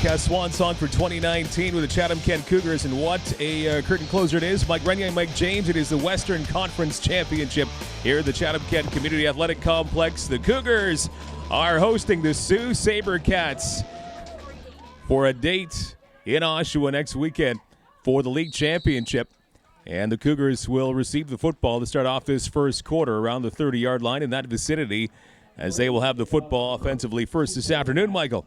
Sabercats swan song for 2019 with the Chatham-Kent Cougars, and what a curtain closer it is. Mike Renier and Mike James. It is the Western Conference Championship here at the Chatham-Kent Community Athletic Complex. The Cougars are hosting the Sault Sabercats for a date in Oshawa next weekend for the league championship. And the Cougars will receive the football to start off this first quarter around the 30-yard line in that vicinity, as they will have the football offensively first this afternoon. Michael.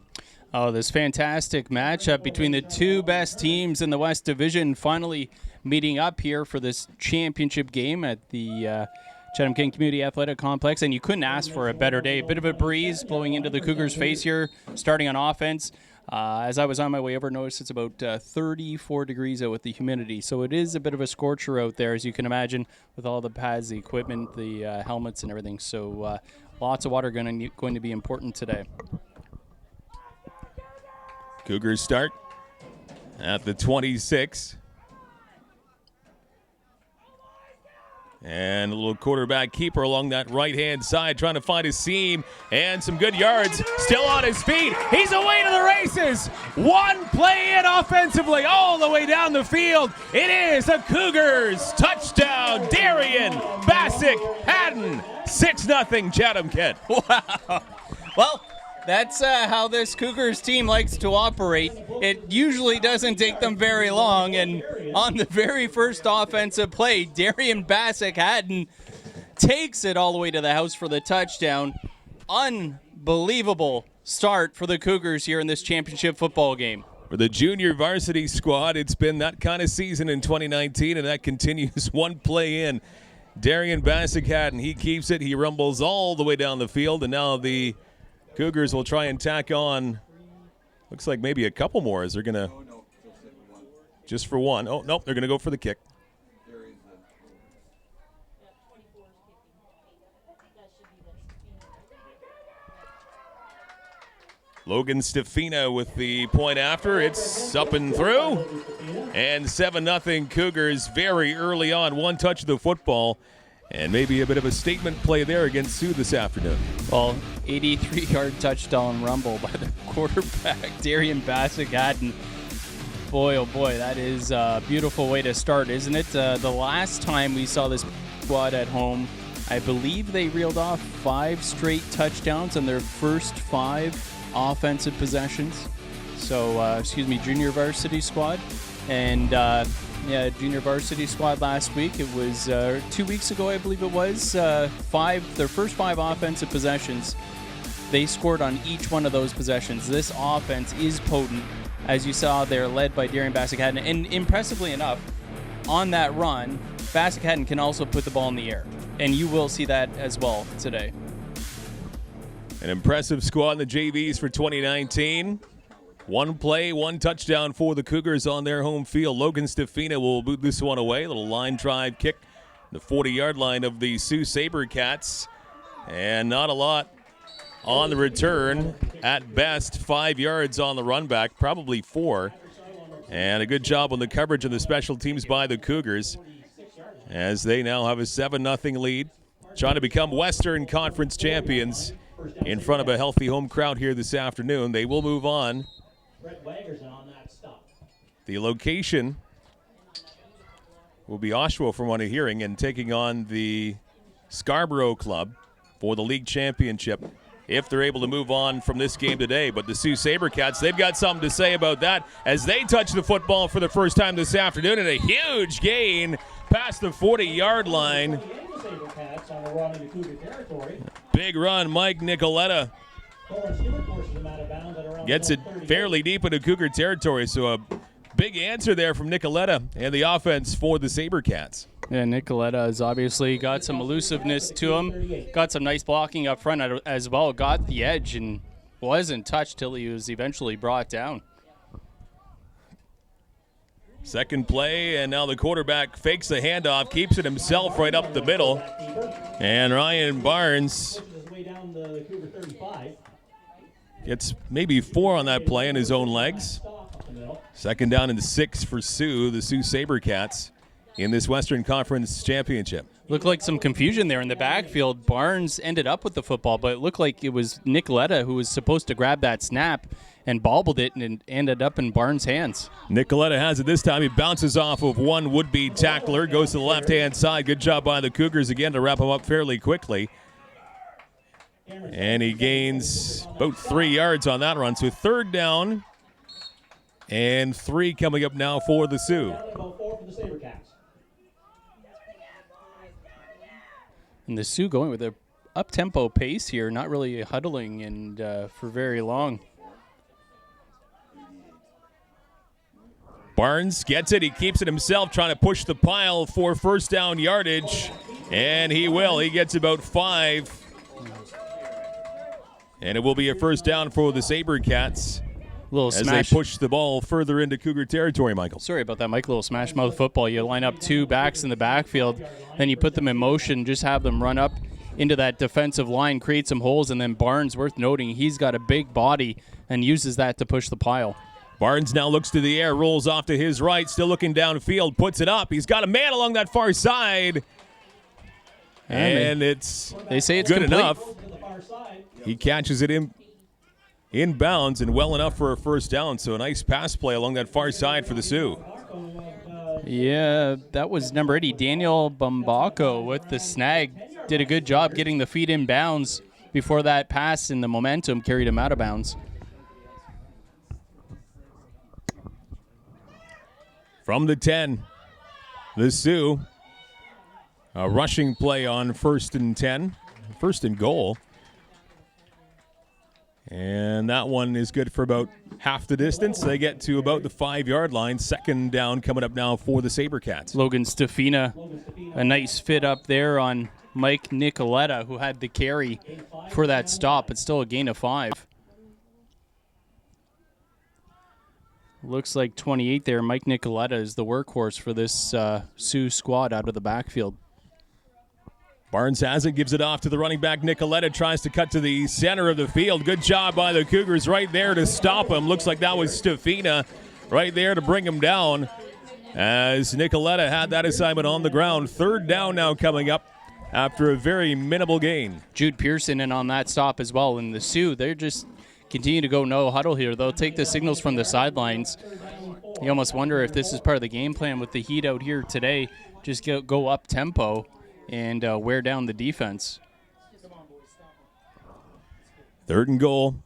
Oh, this fantastic matchup between the two best teams in the West Division finally meeting up here for this championship game at the Chatham-Kent Community Athletic Complex. And you couldn't ask for a better day. A bit of a breeze blowing into the Cougars' face here, starting on offense. As I was on my way over, noticed it's about 34 degrees out with the humidity. So it is a bit of a scorcher out there, as you can imagine, with all the pads, the equipment, the helmets, and everything. So lots of water going to be important today. Cougars start at the 26. And a little quarterback keeper along that right-hand side trying to find his seam, and some good yards. Still on his feet. He's away to the races. One play in offensively all the way down the field. It is a Cougars touchdown. Darian Bassick-Haddon. 6-0 Chatham-Kent. Wow. Well, that's how this Cougars team likes to operate. It usually doesn't take them very long, and on the very first offensive play, Darian Bassick-Haddon takes it all the way to the house for the touchdown. Unbelievable start for the Cougars here in this championship football game. For the junior varsity squad, it's been that kind of season in 2019, and that continues one play in. Darian Bassick-Haddon, he keeps it. He rumbles all the way down the field, and now the Cougars will try and tack on, looks like maybe a couple more as they're going to, just for one. Oh, nope, they're going to go for the kick. Logan Stefina with the point after. It's up and through. And 7-0 Cougars very early on. One touch of the football. And maybe a bit of a statement play there against Sioux this afternoon. Well, 83-yard touchdown rumble by the quarterback, Darian Bassick-Haddon. Boy, oh boy, that is a beautiful way to start, isn't it? The last time we saw this squad at home, I believe they reeled off 5 straight touchdowns on their first 5 offensive possessions. So, junior varsity squad. And junior varsity squad last week. It was 2 weeks ago, I believe it was. Their first 5 offensive possessions, they scored on each one of those possessions. This offense is potent, as you saw there, led by Darian Bassick-Haddon. And impressively enough, on that run, Bassick-Haddon can also put the ball in the air. And you will see that as well today. An impressive squad in the JVs for 2019. One play, one touchdown for the Cougars on their home field. Logan Stefina will boot this one away. A little line drive kick, the 40-yard line of the Sault Sabercats. And not a lot on the return. At best, 5 yards on the run back, probably 4. And a good job on the coverage of the special teams by the Cougars, as they now have a 7-0 lead, trying to become Western Conference champions in front of a healthy home crowd here this afternoon. They will move on. The location will be Oshawa, from what I'm hearing, and taking on the Scarborough Club for the league championship if they're able to move on from this game today. But the Sault Sabercats, they've got something to say about that as they touch the football for the first time this afternoon, and a huge gain past the 40-yard line. Big run, Mike Nicoletta gets it fairly deep into Cougar territory, so a big answer there from Nicoletta and the offense for the Sabercats. Yeah, Nicoletta has obviously got some elusiveness to him, got some nice blocking up front as well, got the edge and wasn't touched till he was eventually brought down. Second play, and now the quarterback fakes the handoff, keeps it himself right up the middle, and Ryan Barnes gets maybe 4 on that play in his own legs. Second down and 6 for Sioux, the Sault Sabercats in this Western Conference Championship. Looked like some confusion there in the backfield. Barnes ended up with the football, but it looked like it was Nicoletta who was supposed to grab that snap and bobbled it, and it ended up in Barnes' hands. Nicoletta has it this time. He bounces off of one would-be tackler, goes to the left-hand side. Good job by the Cougars again to wrap him up fairly quickly. And he gains about 3 yards on that run. So 3rd down and 3 coming up now for the Sioux. And the Sioux going with a up-tempo pace here, not really huddling and for very long. Barnes gets it. He keeps it himself, trying to push the pile for first down yardage. And he will. He gets about 5. And it will be a first down for the Sabercats as they push the ball further into Cougar territory, Michael. Sorry about that, Mike. A little smash mouth football. You line up 2 backs in the backfield, then you put them in motion, just have them run up into that defensive line, create some holes, and then Barnes, worth noting, he's got a big body and uses that to push the pile. Barnes now looks to the air, rolls off to his right, still looking downfield, puts it up. He's got a man along that far side. And they say it's good complete. Enough. He catches it in bounds and well enough for a first down. So a nice pass play along that far side for the Sioux. Yeah, that was number 80, Daniel Bambako with the snag. Did a good job getting the feet in bounds before that pass, and the momentum carried him out of bounds. From the 10, the Sioux, a rushing play on 1st and 10, 1st and goal. And that one is good for about half the distance. They get to about the 5-yard line. 2nd down coming up now for the Sabercats. Logan Stefina, a nice fit up there on Mike Nicoletta, who had the carry for that stop. It's still a gain of 5. Looks like 28 there. Mike Nicoletta is the workhorse for this Sioux squad out of the backfield. Barnes has it, gives it off to the running back. Nicoletta tries to cut to the center of the field. Good job by the Cougars right there to stop him. Looks like that was Stefina right there to bring him down, as Nicoletta had that assignment on the ground. 3rd down now coming up after a very minimal gain. Jude Pearson in on that stop as well. And the Sioux, they're just continue to go no huddle here. They'll take the signals from the sidelines. You almost wonder if this is part of the game plan with the heat out here today. Just go up tempo and wear down the defense. 3rd and goal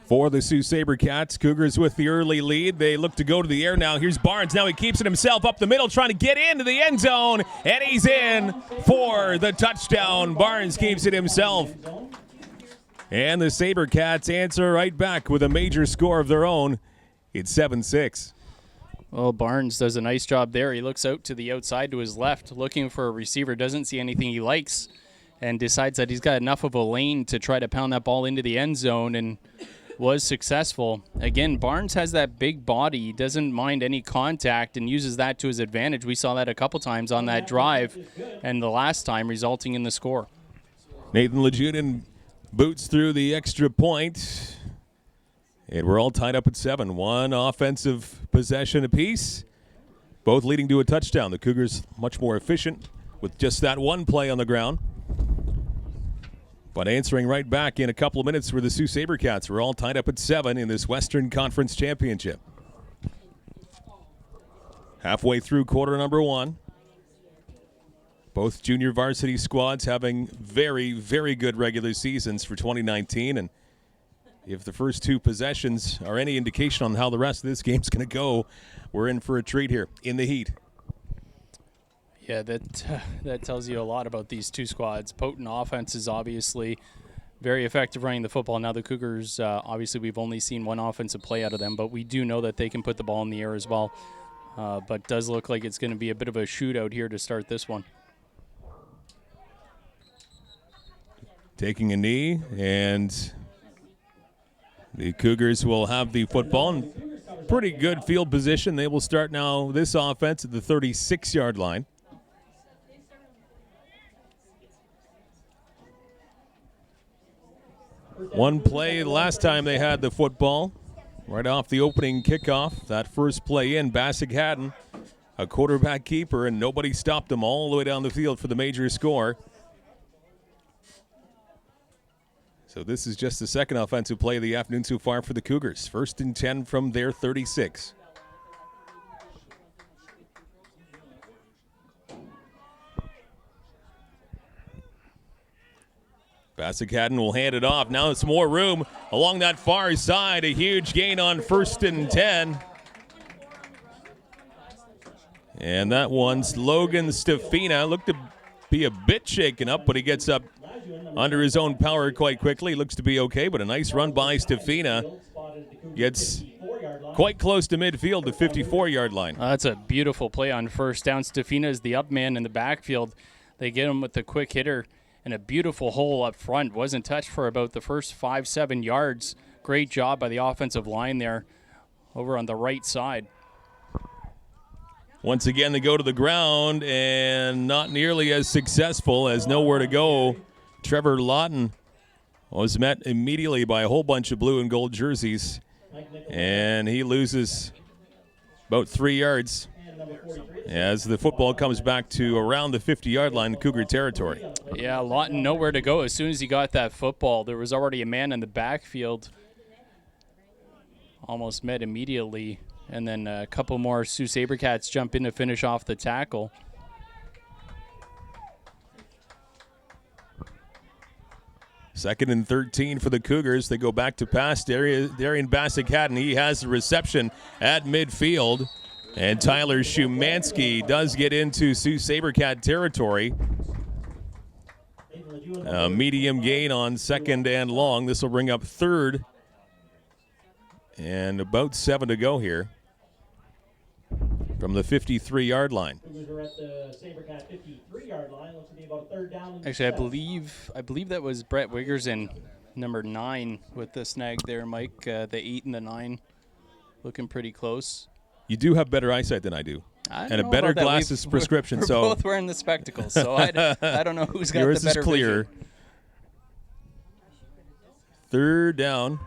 for the Sault Sabercats. Cougars with the early lead. They look to go to the air now. Here's Barnes. Now he keeps it himself up the middle, trying to get into the end zone, and he's in for the touchdown. Barnes keeps it himself. And the Sabercats answer right back with a major score of their own. It's 7-6. Well, Barnes does a nice job there. He looks out to the outside to his left, looking for a receiver, doesn't see anything he likes, and decides that he's got enough of a lane to try to pound that ball into the end zone, and was successful. Again, Barnes has that big body. He doesn't mind any contact and uses that to his advantage. We saw that a couple times on that drive, and the last time resulting in the score. Nathan Lejutin boots through the extra point. And we're all tied up at 7. One offensive possession apiece, both leading to a touchdown. The Cougars much more efficient with just that one play on the ground. But answering right back in a couple of minutes for the Sault Sabercats. We're all tied up at 7 in this Western Conference Championship. Halfway through quarter number 1. Both junior varsity squads having very, very good regular seasons for 2019. And if the first 2 possessions are any indication on how the rest of this game's going to go, we're in for a treat here in the heat. Yeah, that tells you a lot about these 2 squads. Potent offenses, obviously, very effective running the football. Now the Cougars, obviously we've only seen one offensive play out of them, but we do know that they can put the ball in the air as well. But does look like it's going to be a bit of a shootout here to start this one. Taking a knee, and the Cougars will have the football in pretty good field position. They will start now this offense at the 36-yard line. One play last time they had the football, right off the opening kickoff. That first play in, Bassett Haddon a quarterback keeper, and nobody stopped him all the way down the field for the major score. So this is just the second offensive play of the afternoon so far for the Cougars. 1st and 10 from their 36. Bassett will hand it off. Now it's more room along that far side. A huge gain on 1st and 10. And that one's Logan Stefina. Looked to be a bit shaken up, but he gets up under his own power quite quickly. Looks to be okay, but a nice run by Stefina. Gets quite close to midfield, the 54-yard line. That's a beautiful play on first down. Stefina is the up man in the backfield. They get him with the quick hitter and a beautiful hole up front. Wasn't touched for about the first 5-7 yards. Great job by the offensive line there over on the right side. Once again, they go to the ground and not nearly as successful as nowhere to go. Trevor Lawton was met immediately by a whole bunch of blue and gold jerseys, and he loses about 3 yards as the football comes back to around the 50-yard line, Cougar territory. Yeah, Lawton nowhere to go. As soon as he got that football, there was already a man in the backfield. Almost met immediately. And then a couple more Sault Sabercats jump in to finish off the tackle. Second and 13 for the Cougars. They go back to pass. Darian Bassett, he has the reception at midfield. And Tyler Shumansky does get into Sault Sabercat territory. A medium gain on 2nd and long. This will bring up 3rd. And about 7 to go here from the 53-yard line. Actually, I believe that was Brett Wiggerson, number 9, with the snag there, Mike. The 8 and the 9, looking pretty close. You do have better eyesight than I do, and a better glasses prescription. We're both wearing the spectacles, so I don't know who's got yours the better is clear. vision. 3rd down.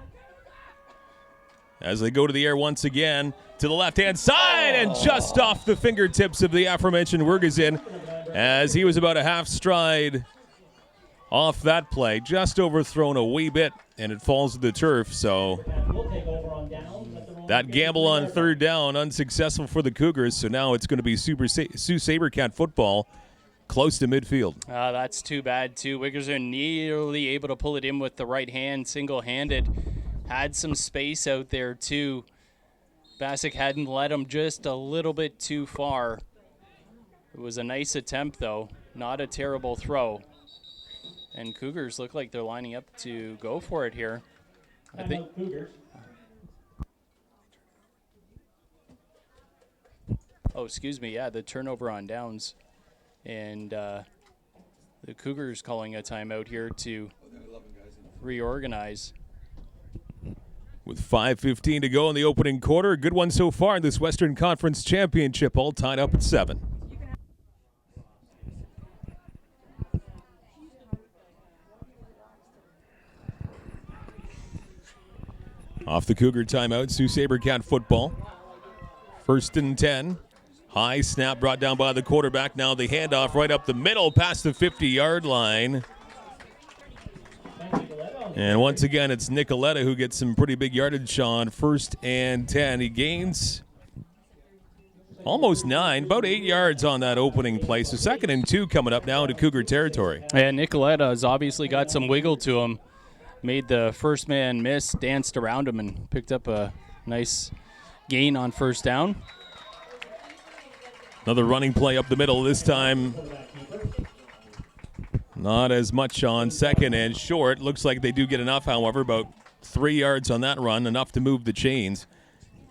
As they go to the air once again to the left-hand side and just off the fingertips of the aforementioned Wergeson as he was about a half stride off that play, just overthrown a wee bit, and it falls to the turf. So that gamble on 3rd down unsuccessful for the Cougars. So now it's going to be Sault Sabercat football close to midfield. That's too bad, too. Wiggerson nearly able to pull it in with the right hand, single-handed. Had some space out there, too. Bassett hadn't let him just a little bit too far. It was a nice attempt, though. Not a terrible throw. And Cougars look like they're lining up to go for it here. I think. Oh, excuse me. Yeah, the turnover on downs. And the Cougars calling a timeout here to reorganize. With 5:15 to go in the opening quarter. A good one so far in this Western Conference Championship, all tied up at 7. Off the Cougar timeout, Sault Sabercat football. 1st and 10. High snap brought down by the quarterback. Now the handoff right up the middle past the 50-yard line. And once again, it's Nicoletta who gets some pretty big yardage on 1st and 10. He gains almost 9, about 8 yards on that opening play. So 2nd and 2 coming up now into Cougar territory. And Nicoletta has obviously got some wiggle to him. Made the first man miss, danced around him, and picked up a nice gain on 1st down. Another running play up the middle this time. Not as much on 2nd and short. Looks like they do get enough, however, about 3 yards on that run, enough to move the chains.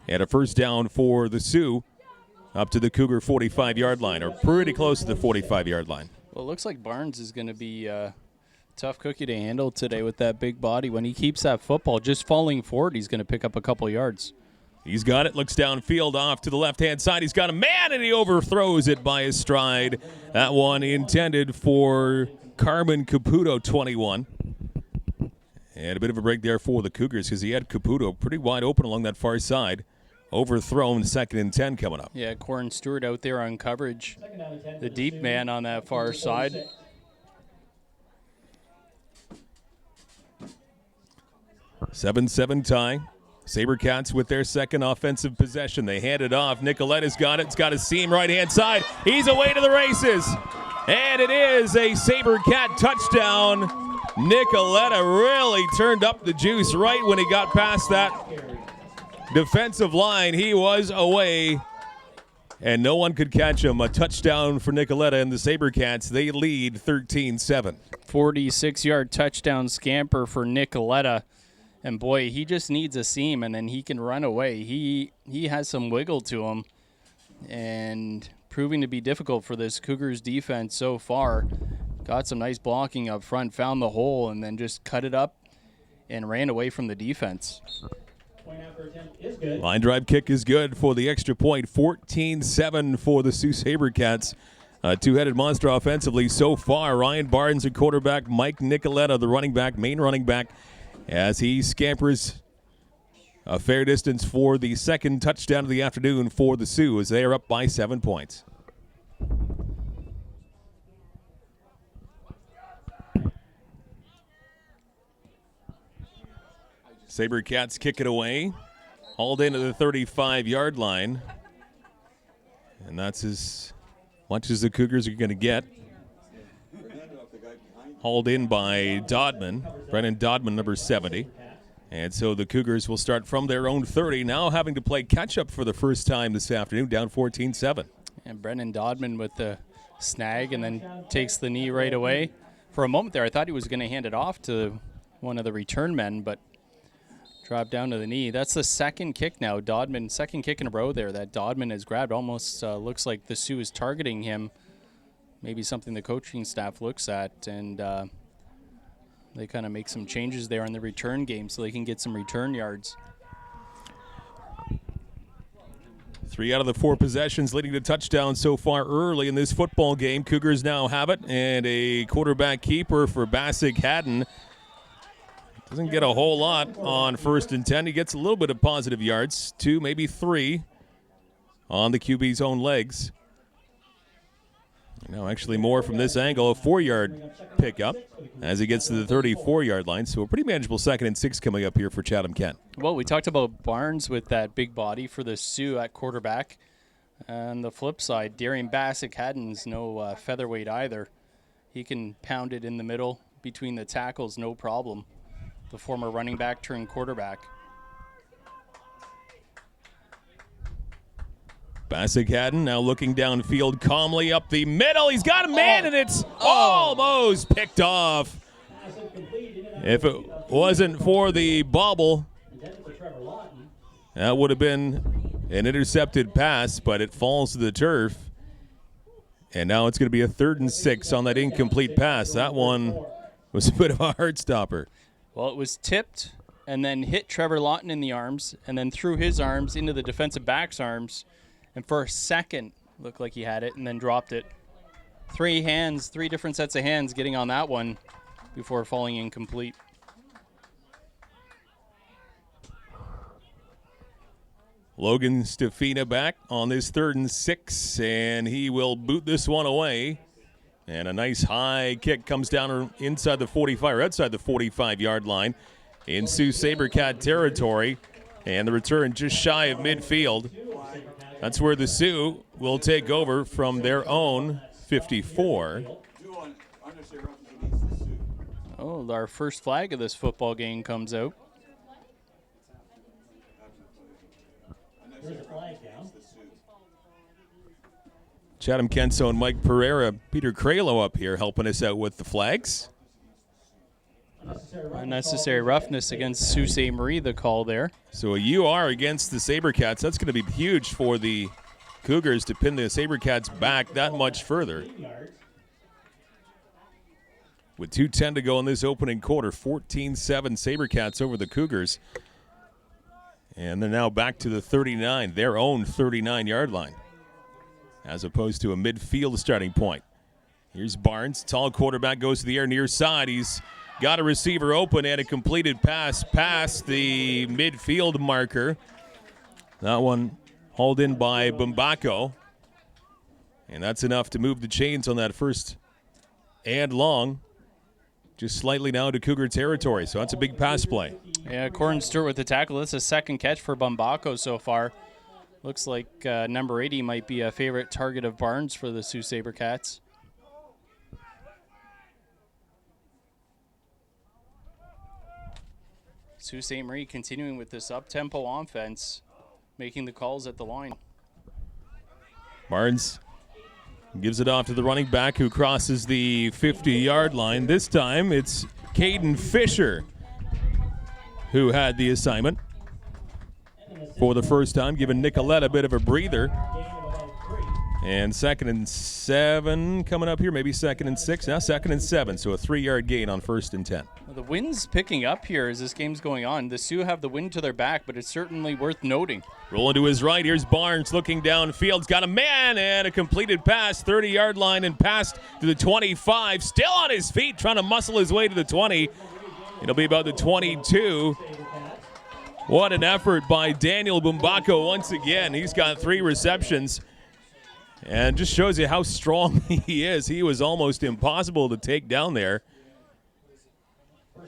And a 1st down for the Sioux up to the Cougar 45-yard line, or pretty close to the 45-yard line. Well, it looks like Barnes is going to be a tough cookie to handle today with that big body. When he keeps that football just falling forward, he's going to pick up a couple yards. He's got it, looks downfield off to the left-hand side. He's got a man, and he overthrows it by his stride. That one intended for Carmen Caputo, 21. And a bit of a break there for the Cougars because he had Caputo pretty wide open along that far side. overthrown. 2nd and 10 coming up. Yeah, Corin Stewart out there on coverage. The deep man on that far side. Seven tie. Sabercats with their second offensive possession. They hand it off. Nicoletta's got it. It's got a seam right-hand side. He's away to the races. And it is a Sabercat touchdown. Nicoletta really turned up the juice right when he got past that defensive line. He was away, and no one could catch him. A touchdown for Nicoletta and the Sabercats. They lead 13-7. 46-yard touchdown scamper for Nicoletta. And boy, he just needs a seam, and then he can run away. He has some wiggle to him, and proving to be difficult for this Cougars defense so far. Got some nice blocking up front, found the hole, and then just cut it up and ran away from the defense. Point after attempt is good. Line drive kick is good for the extra point. 14-7 for the Sault Sabercats. Two-headed monster offensively so far. Ryan Barnes, the quarterback. Mike Nicoletta, the running back, main running back, as he scampers a fair distance for the second touchdown of the afternoon for the Sioux as they are up by 7 points. Sabercats kick it away, hauled into the 35-yard line, and that's as much as the Cougars are going to get. Hauled in by Dodman, Brennan Dodman, number 70. And so the Cougars will start from their own 30, now having to play catch-up for the first time this afternoon, down 14-7. And Brennan Dodman with the snag and then takes the knee right away. For a moment there, I thought he was going to hand it off to one of the return men, but dropped down to the knee. That's the second kick now. Dodman, second kick in a row there that Dodman has grabbed. Almost looks like the Sioux is targeting him. Maybe something the coaching staff looks at, and they kind of make some changes there in the return game so they can get some return yards. 3 out of the 4 possessions leading to touchdowns so far early in this football game. Cougars now have it, and a quarterback keeper for Bassick Haddon. Doesn't get a whole lot on 1st and 10. He gets a little bit of positive yards, 2, maybe 3 on the QB's own legs. No, actually more from this angle, a 4-yard pickup as he gets to the 34-yard line. So a pretty manageable 2nd and 6 coming up here for Chatham-Kent. Well, we talked about Barnes with that big body for the Sioux at quarterback. On the flip side, Darian Bassick Haddon's no featherweight either. He can pound it in the middle between the tackles, no problem. The former running back turned quarterback. Bassick Haddon now looking downfield calmly up the middle. He's got a man, and it's almost picked off. If it wasn't for the bobble, that would have been an intercepted pass, but it falls to the turf. And now it's going to be a 3rd and 6 on that incomplete pass. That one was a bit of a heart stopper. Well, it was tipped and then hit Trevor Lawton in the arms and then threw his arms into the defensive back's arms. And for a second, looked like he had it and then dropped it. 3 different sets of hands getting on that one before falling incomplete. Logan Stefina back on this 3rd and 6, and he will boot this one away. And a nice high kick comes down inside the 45 or outside the 45-yard line in Sault Sabercat territory. And the return just shy of midfield. That's where the Sioux will take over from their own 54. Oh, our first flag of this football game comes out. Chatham-Kent's own Mike Pereira, Peter Cralo up here helping us out with the flags. Unnecessary roughness against Sault Ste. Marie, the call there. So a UR against the Sabercats. That's going to be huge for the Cougars to pin the Sabercats back that much further. With 2:10 to go in this opening quarter, 14-7 Sabercats over the Cougars. And they're now back to the 39, their own 39-yard line, as opposed to a midfield starting point. Here's Barnes, tall quarterback, goes to the air near side. He's got a receiver open and a completed pass past the midfield marker. That one hauled in by Bumbako. And that's enough to move the chains on that first and long. Just slightly now to Cougar territory, so that's a big pass play. Yeah, Corin Stewart with the tackle. That's a second catch for Bumbako so far. Looks like number 80 might be a favorite target of Barnes for the Sault Sabercats. Sault Ste. Marie continuing with this up-tempo offense, making the calls at the line. Barnes gives it off to the running back who crosses the 50-yard line. This time it's Caden Fisher who had the assignment for the first time, giving Nicolette a bit of a breather. And 2nd and 7 coming up here, maybe 2nd and 6. Now 2nd and 7, so a 3-yard gain on 1st and 10. Well, the wind's picking up here as this game's going on. The Sioux have the wind to their back, but it's certainly worth noting. Rolling to his right, here's Barnes looking downfield. Got a man and a completed pass, 30-yard line and passed to the 25. Still on his feet, trying to muscle his way to the 20. It'll be about the 22. What an effort by Daniel Bumbako once again. He's got 3 receptions. And just shows you how strong he is. He was almost impossible to take down there.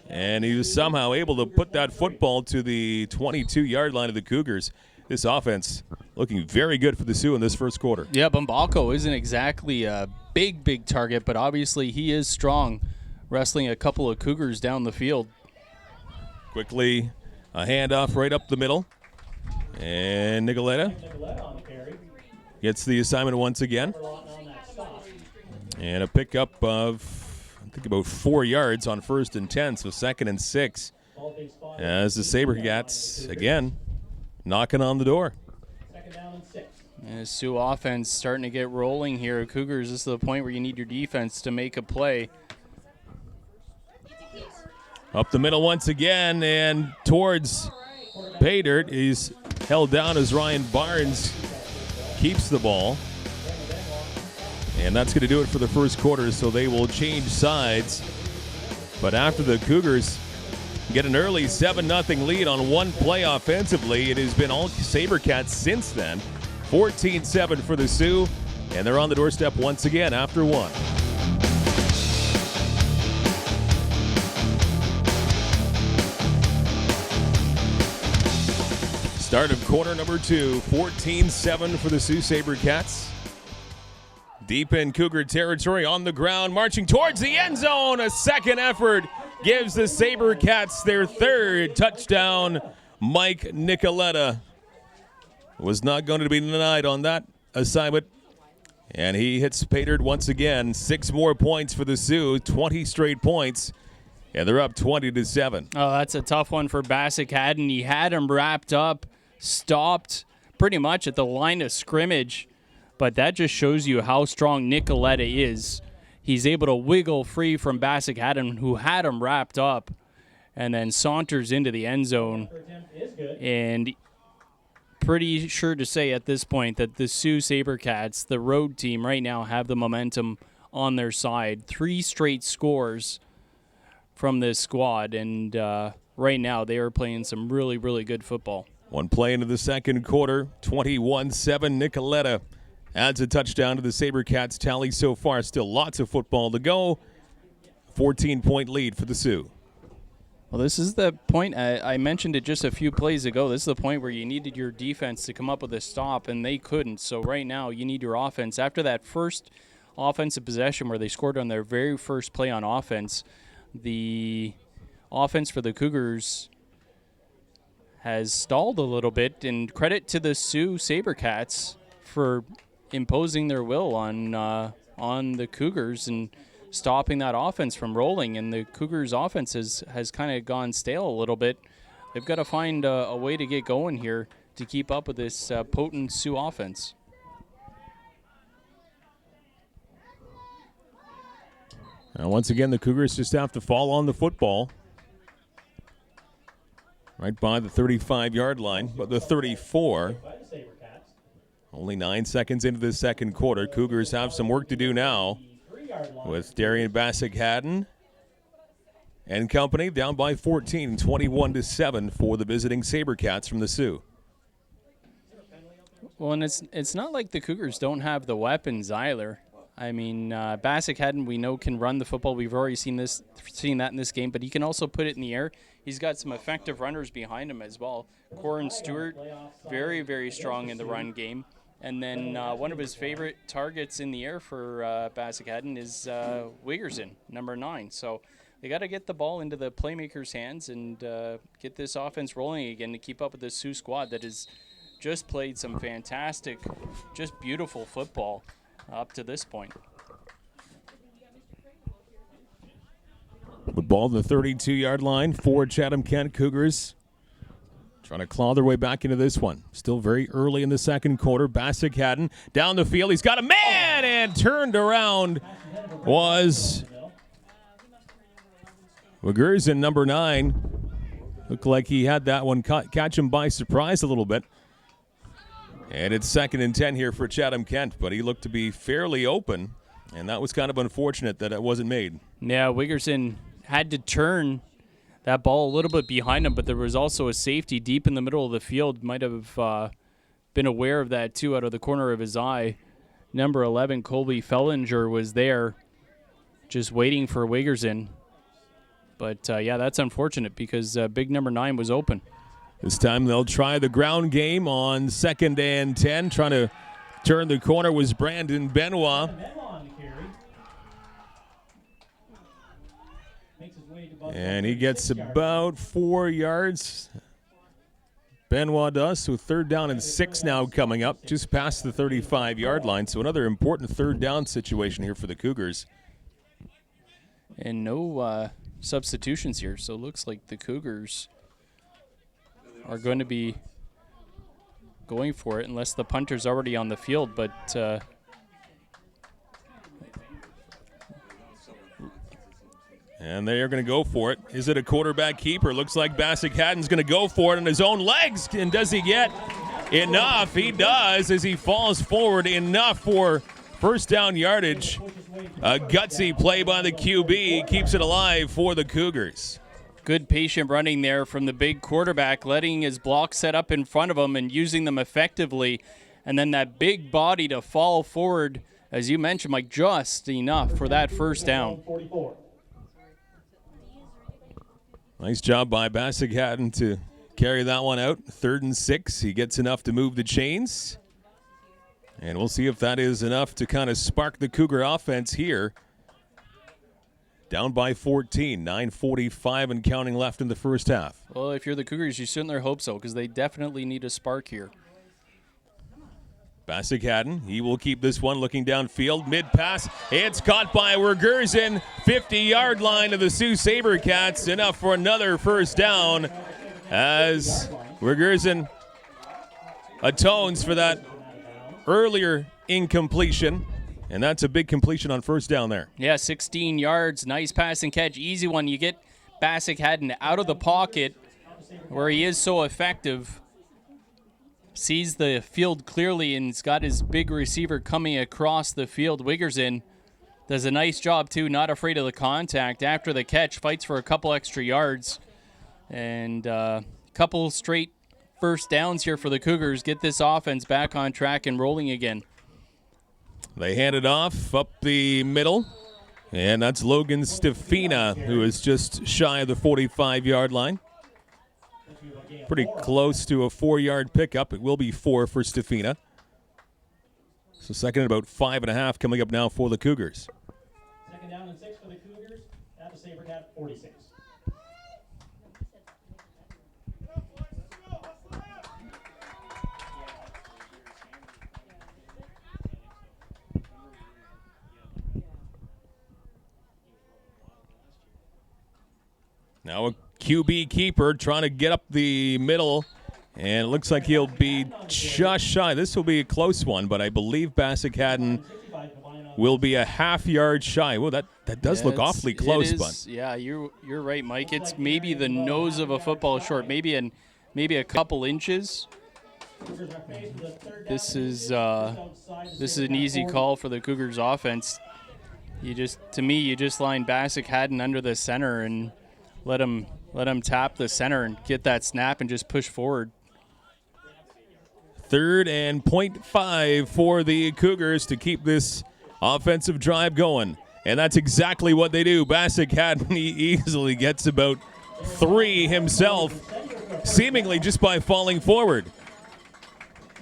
And he was somehow able to put that football to the 22-yard line of the Cougars. This offense looking very good for the Sioux in this first quarter. Yeah, Bumbako isn't exactly a big target, but obviously he is strong, wrestling a couple of Cougars down the field. Quickly, a handoff right up the middle. And Nicoletta gets the assignment once again. And a pickup of, I think, about 4 yards on 1st and 10, so 2nd and 6. As the Sabercats, again, knocking on the door. And the Sioux offense starting to get rolling here. Cougars, this is the point where you need your defense to make a play. Up the middle once again and towards Paydirt. He's held down as Ryan Barnes keeps the ball. And that's going to do it for the first quarter, so they will change sides. But after the Cougars get an early 7-0 lead on one play offensively, it has been all Sabercats since then. 14-7 for the Sioux, and they're on the doorstep once again after one. Start of quarter number 2, 14-7 for the Sault Sabercats. Deep in Cougar territory, on the ground, marching towards the end zone. A second effort gives the Sabercats their 3rd touchdown. Mike Nicoletta was not going to be denied on that assignment. And he hits Paydirt once again. 6 more points for the Sioux, 20 straight points. And they're up 20-7. Oh, that's a tough one for Bassick-Haddon. He had him wrapped up, stopped pretty much at the line of scrimmage. But that just shows you how strong Nicoletta is. He's able to wiggle free from Bassick-Haddon, who had him wrapped up, and then saunters into the end zone. And pretty sure to say at this point that the Sault Sabercats, the road team right now, have the momentum on their side. 3 straight scores from this squad, and right now they are playing some really good football. One play into the second quarter, 21-7. Nicoletta adds a touchdown to the Sabercats tally so far. Still lots of football to go. 14-point lead for the Sioux. Well, this is the point. I mentioned it just a few plays ago. This is the point where you needed your defense to come up with a stop, and they couldn't. So right now you need your offense. After that first offensive possession where they scored on their very first play on offense, the offense for the Cougars has stalled a little bit, and credit to the Sault Sabercats for imposing their will on the Cougars and stopping that offense from rolling. And the Cougars offense has kind of gone stale a little bit. They've got to find a way to get going here to keep up with this potent Sioux offense. Now, once again, the Cougars just have to fall on the football. Right by the 35-yard line, but the 34. Only 9 seconds into the second quarter. Cougars have some work to do now with Darian Bassick-Haddon and company down by 14, 21-7 for the visiting Sabercats from the Sioux. Well, and it's not like the Cougars don't have the weapons either. I mean, Bassick Haddon, we know, can run the football. We've already seen that in this game, but he can also put it in the air. He's got some effective runners behind him as well. Corin Stewart, very, very strong in the run game. And then one of his favorite targets in the air for Bassick Haddon is Wiggerson, number 9. So they got to get the ball into the playmakers' hands and get this offense rolling again to keep up with this Sioux squad that has just played some fantastic, just beautiful football up to this point. With ball to the 32-yard line for Chatham-Kent Cougars. Trying to claw their way back into this one. Still very early in the second quarter. Bassick Haddon down the field. He's got a man and turned around was Wiggerson, number 9. Looked like he had that one catch him by surprise a little bit. And it's 2nd and 10 here for Chatham-Kent, but he looked to be fairly open, and that was kind of unfortunate that it wasn't made. Yeah, Wiggerson had to turn that ball a little bit behind him, but there was also a safety deep in the middle of the field. Might have been aware of that, too, out of the corner of his eye. Number 11, Colby Fellinger, was there just waiting for Wiggerson. But, yeah, that's unfortunate because big number 9 was open. This time they'll try the ground game on 2nd and 10. Trying to turn the corner was Brandon Benoit. And he gets about 4 yards. Benoit does, so 3rd down and 6 now coming up, just past the 35-yard line. So another important 3rd down situation here for the Cougars. And no substitutions here, so it looks like the Cougars are going to be going for it unless the punter's already on the field, but and they are going to go for it. Is it a quarterback keeper? Looks like Bassick Haddon's going to go for it on his own legs. And does he get enough? He does as he falls forward. Enough for 1st down yardage. A gutsy play by the QB keeps it alive for the Cougars. Good patient running there from the big quarterback, letting his block set up in front of him and using them effectively. And then that big body to fall forward, as you mentioned, Mike, just enough for that 1st down. Nice job by Bassick Haddon to carry that one out. 3rd and 6. He gets enough to move the chains. And we'll see if that is enough to kind of spark the Cougar offense here. Down by 14, 9:45 and counting left in the first half. Well, if you're the Cougars, you certainly hope so, because they definitely need a spark here. Bassick Haddon, he will keep this one looking downfield. Mid-pass, it's caught by Wiggerson. 50-yard line of the Sault Sabercats. Enough for another 1st down as Wiggerson atones for that earlier incompletion. And that's a big completion on 1st down there. Yeah, 16 yards, nice pass and catch, easy one. You get Bassick Haddon out of the pocket where he is so effective, sees the field clearly, and he's got his big receiver coming across the field. Wiggerson does a nice job, too, not afraid of the contact. After the catch, fights for a couple extra yards. And a couple straight 1st downs here for the Cougars. Get this offense back on track and rolling again. They hand it off up the middle, and that's Logan Stefina, who is just shy of the 45-yard line. Pretty close to a 4-yard pickup. It will be 4 for Stefina. So 2nd and about 5.5 coming up now for the Cougars. 2nd down and 6 for the Cougars at the Sabercat 46. Now a QB keeper trying to get up the middle, and it looks like he'll be just shy. This will be a close one, but I believe Bassick Haddon will be a half-yard shy. Well, that does look awfully close, but yeah, you're right, Mike. It's maybe the nose of a football short, maybe a couple inches. This is an easy call for the Cougars offense. You just line Bassick Haddon under the center and let him tap the center and get that snap and just push forward. 3rd and .5 for the Cougars to keep this offensive drive going. And that's exactly what they do. Bassick Haddon easily gets about 3 himself, seemingly just by falling forward.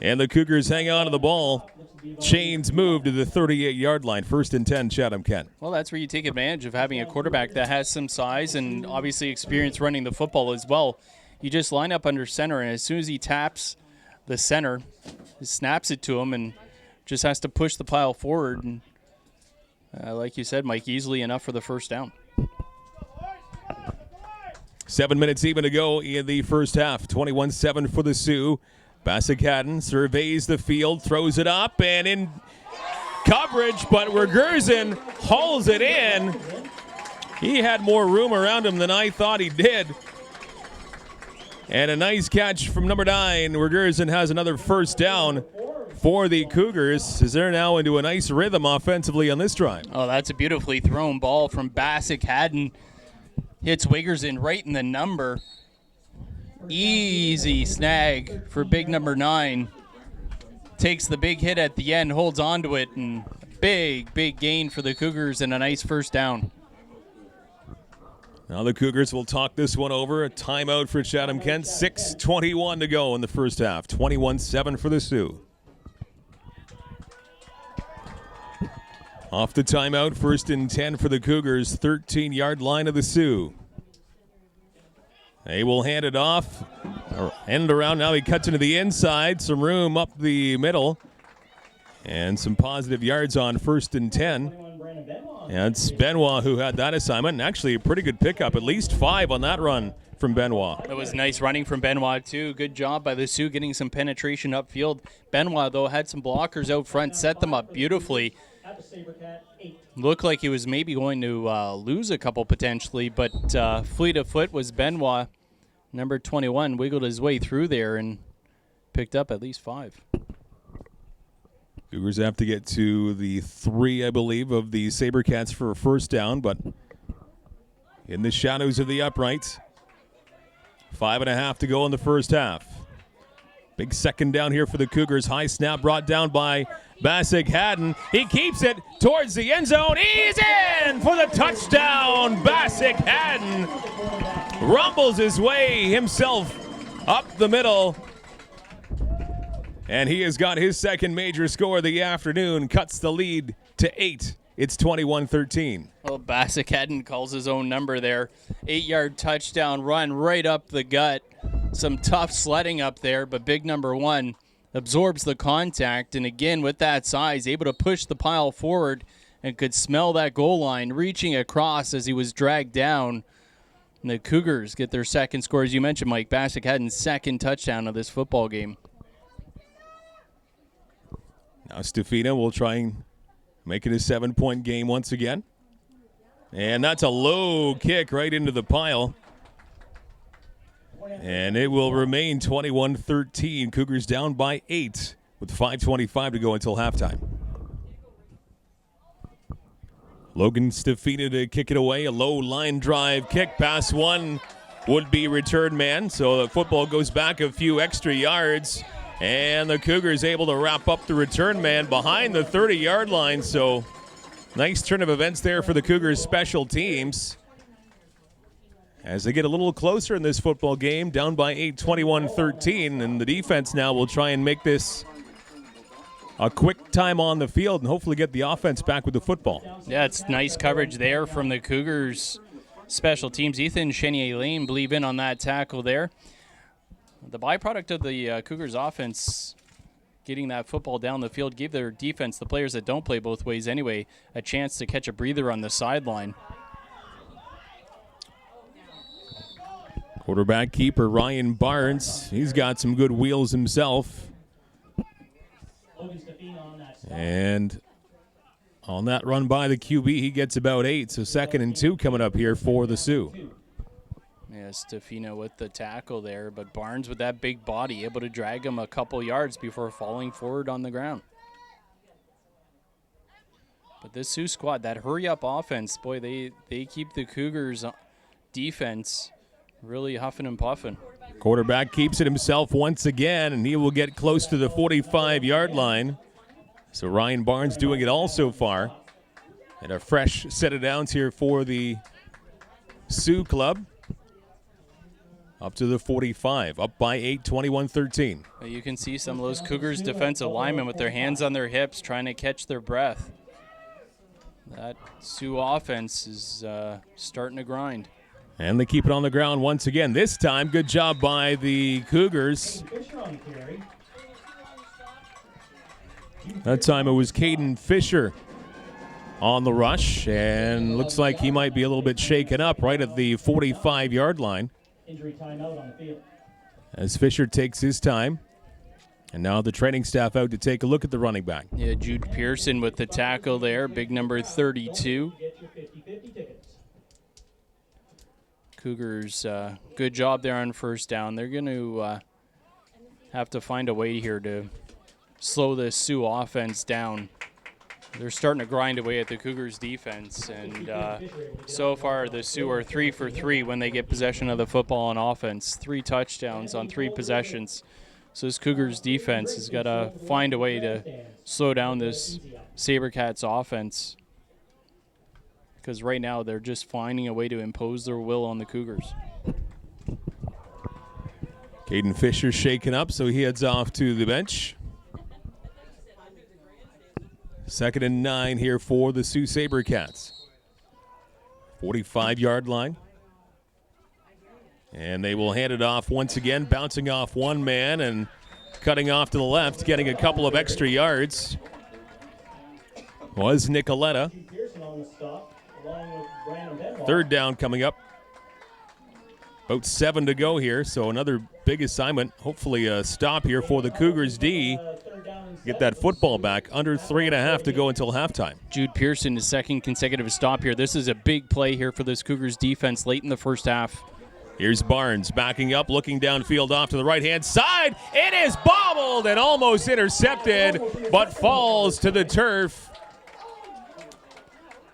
And the Cougars hang on to the ball. Chains move to the 38-yard line. 1st and 10, Chatham-Kent. Well, that's where you take advantage of having a quarterback that has some size and obviously experience running the football as well. You just line up under center, and as soon as he taps the center, he snaps it to him and just has to push the pile forward. And like you said, Mike, easily enough for the first down. 7 minutes even to go in the first half. 21-7 for the Sioux. Bassick Haddon surveys the field, throws it up, and in coverage, but Regerson hauls it in. He had more room around him than I thought he did. And a nice catch from number 9. Regerson has another first down for the Cougars, as they're now into a nice rhythm offensively on this drive. Oh, that's a beautifully thrown ball from Bassick Haddon. Hits Wigerson right in the number. Easy snag for big number 9. Takes the big hit at the end, holds on to it, and big gain for the Cougars and a nice first down. Now the Cougars will talk this one over. A timeout for Chatham-Kent. 6:21 to go in the first half. 21-7 for the Sioux. Off the timeout, 1st and 10 for the Cougars. 13-yard line of the Sioux. They will hand it off. End around. Now he cuts into the inside. Some room up the middle. And some positive yards on 1st and 10. And it's Benoit who had that assignment. And actually a pretty good pickup. At least 5 on that run from Benoit. That was nice running from Benoit, too. Good job by the Sioux getting some penetration upfield. Benoit, though, had some blockers out front. Set them up beautifully. Looked like he was maybe going to lose a couple potentially, but fleet of foot was Benoit. Number 21 wiggled his way through there and picked up at least 5. Cougars have to get to the 3, I believe, of the Sabercats for a first down, but in the shadows of the uprights. 5.5 to go in the first half. Big second down here for the Cougars. High snap brought down by Bassick Haddon. He keeps it towards the end zone. He's in for the touchdown. Bassick Haddon rumbles his way himself up the middle. And he has got his second major score of the afternoon. Cuts the lead to 8. It's 21-13. Well, Bassick Haddon calls his own number there. 8-yard touchdown run right up the gut. Some tough sledding up there, but big number 1 absorbs the contact. And again, with that size, able to push the pile forward and could smell that goal line, reaching across as he was dragged down. And the Cougars get their second score. As you mentioned, Mike, Bassick Haddon's second touchdown of this football game. Now Stefina will try and make it a 7-point game once again. And that's a low kick right into the pile. And it will remain 21-13. Cougars down by 8 with 5:25 to go until halftime. Logan Stefina to kick it away. A low line drive kick. Pass 1 would be return man. So the football goes back a few extra yards. And the Cougars able to wrap up the return man behind the 30-yard line. So nice turn of events there for the Cougars special teams. As they get a little closer in this football game, down by 8, 21-13. And the defense now will try and make this a quick time on the field and hopefully get the offense back with the football. Yeah, it's nice coverage there from the Cougars special teams. Ethan Chenier-Lane believe in on that tackle there. The byproduct of the Cougars offense getting that football down the field gave their defense, the players that don't play both ways anyway, a chance to catch a breather on the sideline. Quarterback keeper Ryan Barnes, he's got some good wheels himself. And on that run by the QB, he gets about 8. So 2nd and 2 coming up here for the Sioux. Yeah, Stefina with the tackle there, but Barnes with that big body able to drag him a couple yards before falling forward on the ground. But this Sioux squad, that hurry-up offense, boy, they keep the Cougars defense really huffing and puffing. Quarterback keeps it himself once again, and he will get close to the 45-yard line. So Ryan Barnes doing it all so far. And a fresh set of downs here for the Sioux Club. Up to the 45, up by 8, 21-13. You can see some of those Cougars defensive linemen with their hands on their hips trying to catch their breath. That Sioux offense is starting to grind. And they keep it on the ground once again. This time, good job by the Cougars. That time it was Caden Fisher on the rush, and looks like he might be a little bit shaken up right at the 45-yard line. Injury timeout on the field. As Fisher takes his time. And now the training staff out to take a look at the running back. Yeah, Jude Pearson with the tackle there, big number 32. Get your 50-50 tickets. Cougars, good job there on first down. They're going to have to find a way here to slow this Sioux offense down. They're starting to grind away at the Cougars defense, and so far the Sioux are 3 for 3 when they get possession of the football on offense. 3 touchdowns on 3 possessions. So this Cougars defense has got to find a way to slow down this Sabercats offense, because right now they're just finding a way to impose their will on the Cougars. Caden Fisher shaken up, so he heads off to the bench. 2nd and 9 here for the Sault Sabercats. 45-yard line. And they will hand it off once again, bouncing off one man and cutting off to the left, getting a couple of extra yards. Was Nicoletta. 3rd down coming up. About 7 to go here, so another big assignment. Hopefully a stop here for the Cougars D. Get that football back. Under 3.5 to go until halftime. Jude Pearson, his 2nd consecutive stop here. This is a big play here for this Cougars defense late in the first half. Here's Barnes backing up, looking downfield off to the right-hand side. It is bobbled and almost intercepted, but falls to the turf.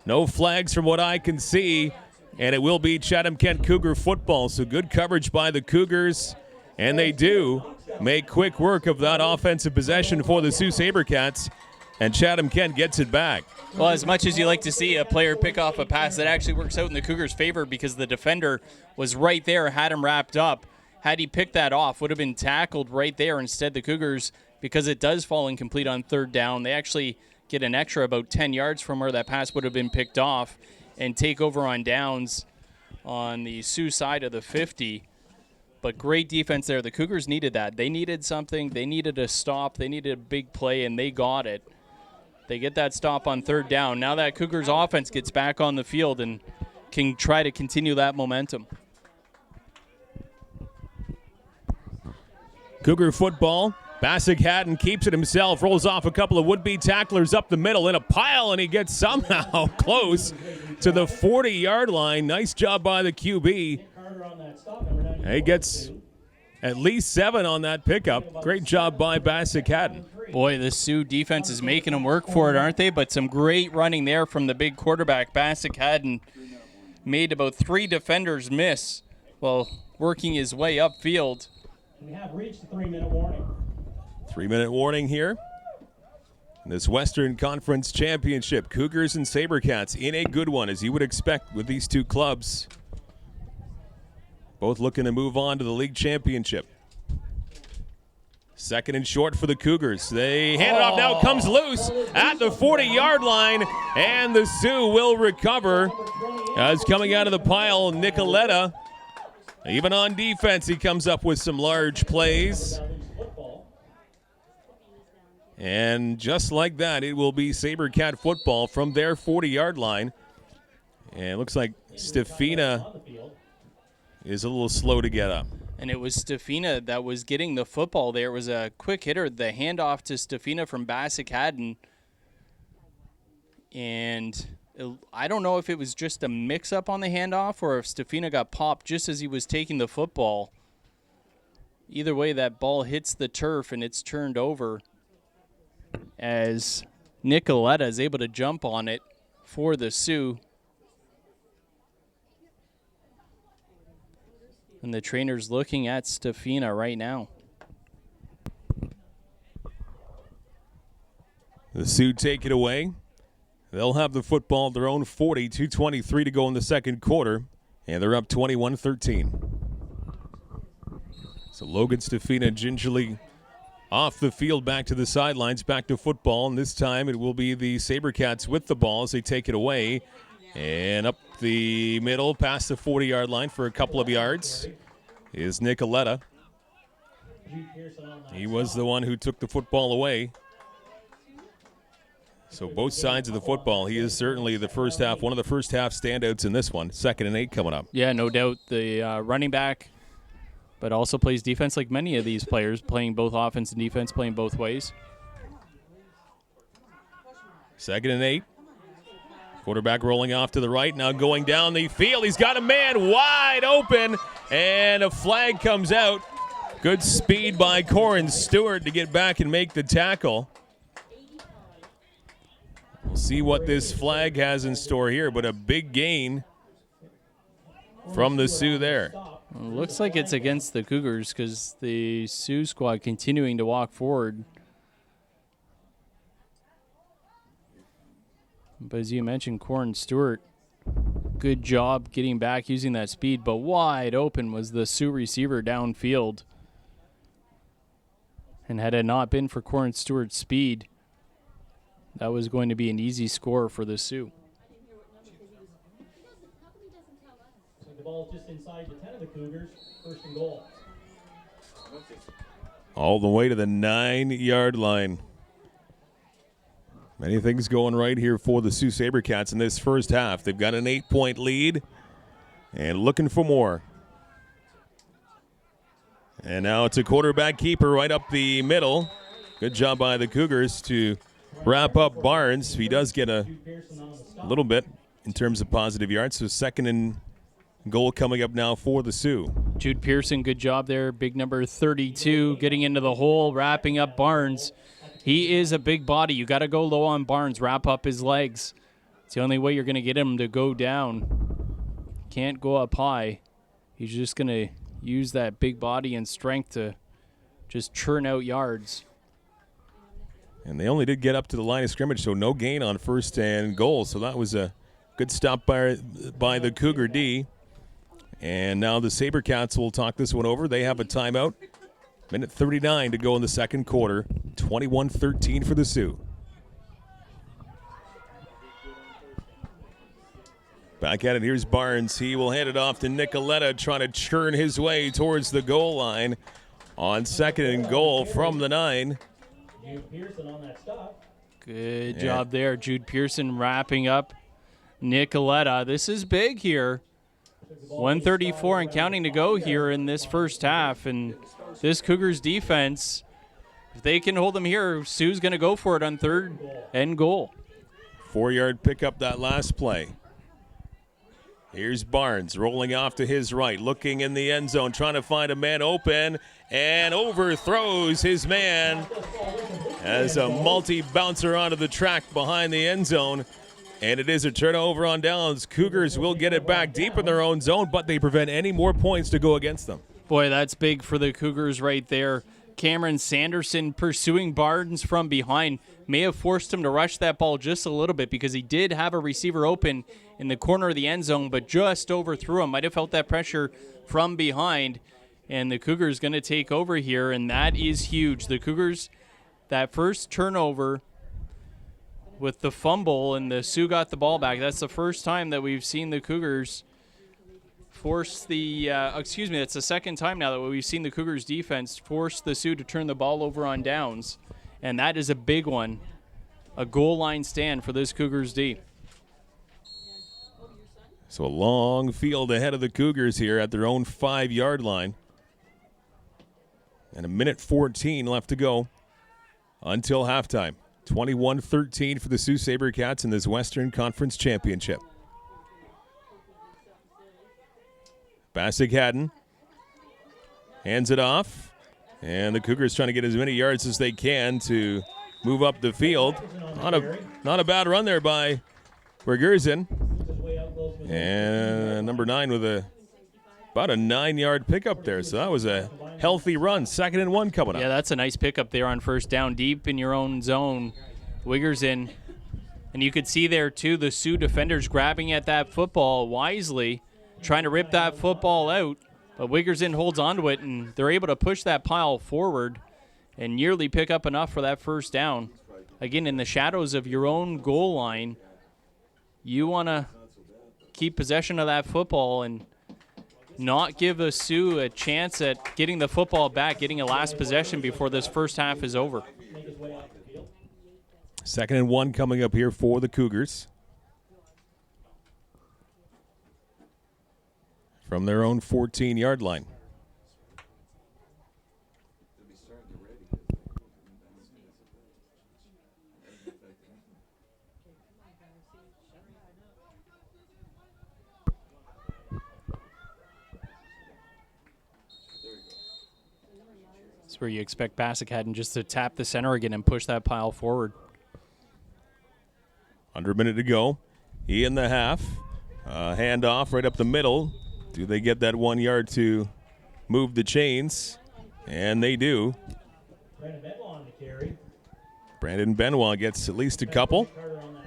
No flags from what I can see, and it will be Chatham-Kent Cougar football. So good coverage by the Cougars, and they do make quick work of that offensive possession for the Sault Sabercats, and Chatham-Kent gets it back. Well, as much as you like to see a player pick off a pass, that actually works out in the Cougars' favor because the defender was right there, had him wrapped up. Had he picked that off, would have been tackled right there. Instead, the Cougars, because it does fall incomplete on 3rd down, they actually get an extra about 10 yards from where that pass would have been picked off and take over on downs on the Sioux side of the 50. But great defense there. The Cougars needed that. They needed something. They needed a stop. They needed a big play, and they got it. They get that stop on 3rd down. Now that Cougars offense gets back on the field and can try to continue that momentum. Cougar football. Bassick Haddon keeps it himself, rolls off a couple of would-be tacklers up the middle in a pile, and he gets somehow close to the 40-yard line. Nice job by the QB. He gets at least 7 on that pickup. Great job by Bassick Haddon. Boy, the Sioux defense is making them work for it, aren't they? But some great running there from the big quarterback. Bassick Haddon made about 3 defenders miss while working his way upfield. We have reached the 3-minute warning. 3-minute warning here. This Western Conference Championship, Cougars and Sabercats in a good one, as you would expect with these two clubs. Both looking to move on to the league championship. 2nd and short for the Cougars. They hand it off now. It comes loose at the 40-yard line, and the Sioux will recover. As coming out of the pile, Nicoletta. Even on defense, he comes up with some large plays. And just like that, it will be Sabercat football from their 40-yard line. And it looks like Stefina is a little slow to get up. And it was Stefina that was getting the football there. It was a quick hitter, the handoff to Stefina from Bassick Haddon. And I don't know if it was just a mix-up on the handoff or if Stefina got popped just as he was taking the football. Either way, that ball hits the turf and it's turned over as Nicoletta is able to jump on it for the Sioux. And the trainer's looking at Stefina right now. The Sioux take it away. They'll have the football at their own 40, 2:23 to go in the second quarter, and they're up 21-13. So Logan Stefina gingerly off the field, back to the sidelines, back to football, and this time it will be the Sabercats with the ball as they take it away. And up the middle, past the 40-yard line for a couple of yards is Nicoletta. He was the one who took the football away. So both sides of the football, he is certainly the first half, one of the first half standouts in this one. 2nd and 8 coming up. Yeah, no doubt. The running back, but also plays defense like many of these players, playing both offense and defense, playing both ways. 2nd and 8. Quarterback rolling off to the right, now going down the field. He's got a man wide open, and a flag comes out. Good speed by Corin Stewart to get back and make the tackle. We'll see what this flag has in store here, but a big gain from the Sioux there. Well, looks like it's against the Cougars because the Sioux squad continuing to walk forward. But as you mentioned, Corin Stewart, good job getting back, using that speed, but wide open was the Sioux receiver downfield. And had it not been for Corin Stewart's speed, that was going to be an easy score for the Sioux. The ball just inside the 10 of the Cougars, 1st and goal. All the way to the 9-yard line. Many things going right here for the Sault Sabercats in this first half. They've got an 8-point lead and looking for more. And now it's a quarterback keeper right up the middle. Good job by the Cougars to wrap up Barnes. He does get a little bit in terms of positive yards. So 2nd and goal coming up now for the Sioux. Jude Pearson, good job there. Big number 32 getting into the hole, wrapping up Barnes. He is a big body. You got to go low on Barnes, wrap up his legs. It's the only way you're going to get him to go down. Can't go up high. He's just going to use that big body and strength to just churn out yards. And they only did get up to the line of scrimmage, so no gain on 1st and goal. So that was a good stop by the Cougar D. And now the Sabercats will talk this one over. They have a timeout. Minute 39 to go in the second quarter. 21-13 for the Sioux. Back at it, here's Barnes. He will hand it off to Nicoletta, trying to churn his way towards the goal line on 2nd and goal from the 9. Jude Pearson on that stop. Good job there. Jude Pearson wrapping up Nicoletta. This is big here. 134 and counting to go here in this first half. And this Cougars defense, if they can hold them here, Sioux's going to go for it on 3rd and goal. 4-yard pickup that last play. Here's Barnes rolling off to his right, looking in the end zone, trying to find a man open, and overthrows his man as a multi-bouncer onto the track behind the end zone. And it is a turnover on downs. Cougars will get it back deep in their own zone, but they prevent any more points to go against them. Boy, that's big for the Cougars right there. Cameron Sanderson pursuing Barnes from behind. May have forced him to rush that ball just a little bit because he did have a receiver open in the corner of the end zone, but just overthrew him. Might have felt that pressure from behind. And the Cougars going to take over here, and that is huge. The Cougars, that first turnover with the fumble, and the Sioux got the ball back. That's the first time that we've seen the Cougars force the, that's the second time now that we've seen the Cougars defense force the Sioux to turn the ball over on downs. And that is a big one, a goal line stand for this Cougars D. So a long field ahead of the Cougars here at their own 5-yard line. And a minute 14 left to go until halftime. 21-13 for the Sault Sabercats in this Western Conference Championship. Bassick Haddon hands it off. And the Cougars trying to get as many yards as they can to move up the field. Not a bad run there by Bergersen. And number 9 with a About a 9-yard pickup there, so that was a healthy run. 2nd and 1 coming up. Yeah, that's a nice pickup there on first down, deep in your own zone. Wiggers in. And you could see there, too, the Sioux defenders grabbing at that football wisely, trying to rip that football out. But Wiggers in holds onto it, and they're able to push that pile forward and nearly pick up enough for that first down. Again, in the shadows of your own goal line, you want to keep possession of that football and not give the Sioux a chance at getting the football back, getting a last possession before this first half is over. 2nd and 1 coming up here for the Cougars. From their own 14-yard line. That's where you expect Bassick just to tap the center again and push that pile forward. Under a minute to go. He in the half. Handoff right up the middle. Do they get that 1 yard to move the chains? And they do. Brandon Benoit gets at least a couple.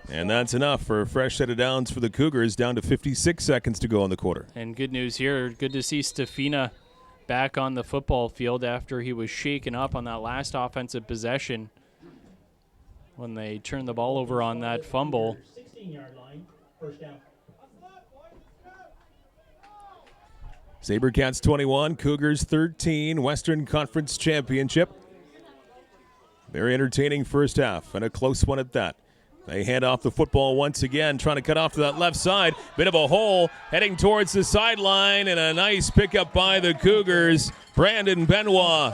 And that's enough for a fresh set of downs for the Cougars, down to 56 seconds to go in the quarter. And good news here. Good to see Stefina back on the football field after he was shaken up on that last offensive possession when they turned the ball over on that fumble. 16-yard line, first down. Sabercats 21, Cougars 13, Western Conference Championship. Very entertaining first half, and a close one at that. They hand off the football once again, trying to cut off to that left side. Bit of a hole, heading towards the sideline, and a nice pickup by the Cougars. Brandon Benoit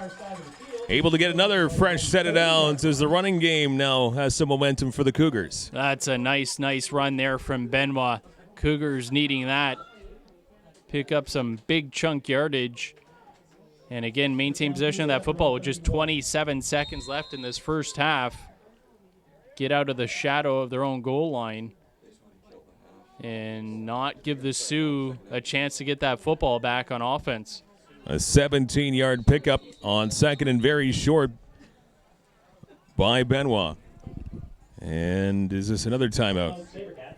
able to get another fresh set of downs as the running game now has some momentum for the Cougars. That's a nice run there from Benoit. Cougars needing that. Pick up some big chunk yardage. And again, maintain possession of that football with just 27 seconds left in this first half. Get out of the shadow of their own goal line and not give the Sioux a chance to get that football back on offense. A 17-yard pickup on 2nd and very short by Benoit. And is this another timeout?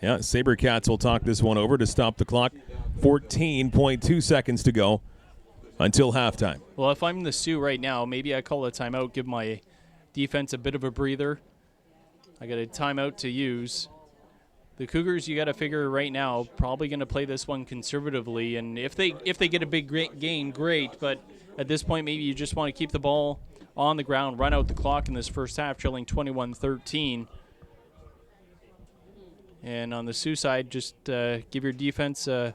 Yeah, Sabercats will talk this one over to stop the clock. 14.2 seconds to go until halftime. Well, if I'm the Sioux right now, maybe I call a timeout, give my defense a bit of a breather. I got a timeout to use. The Cougars, you got to figure right now, probably going to play this one conservatively. And if they get a big gain, great. But at this point, maybe you just want to keep the ball on the ground, run out the clock in this first half, trailing 21-13. And on the Sioux side, just give your defense a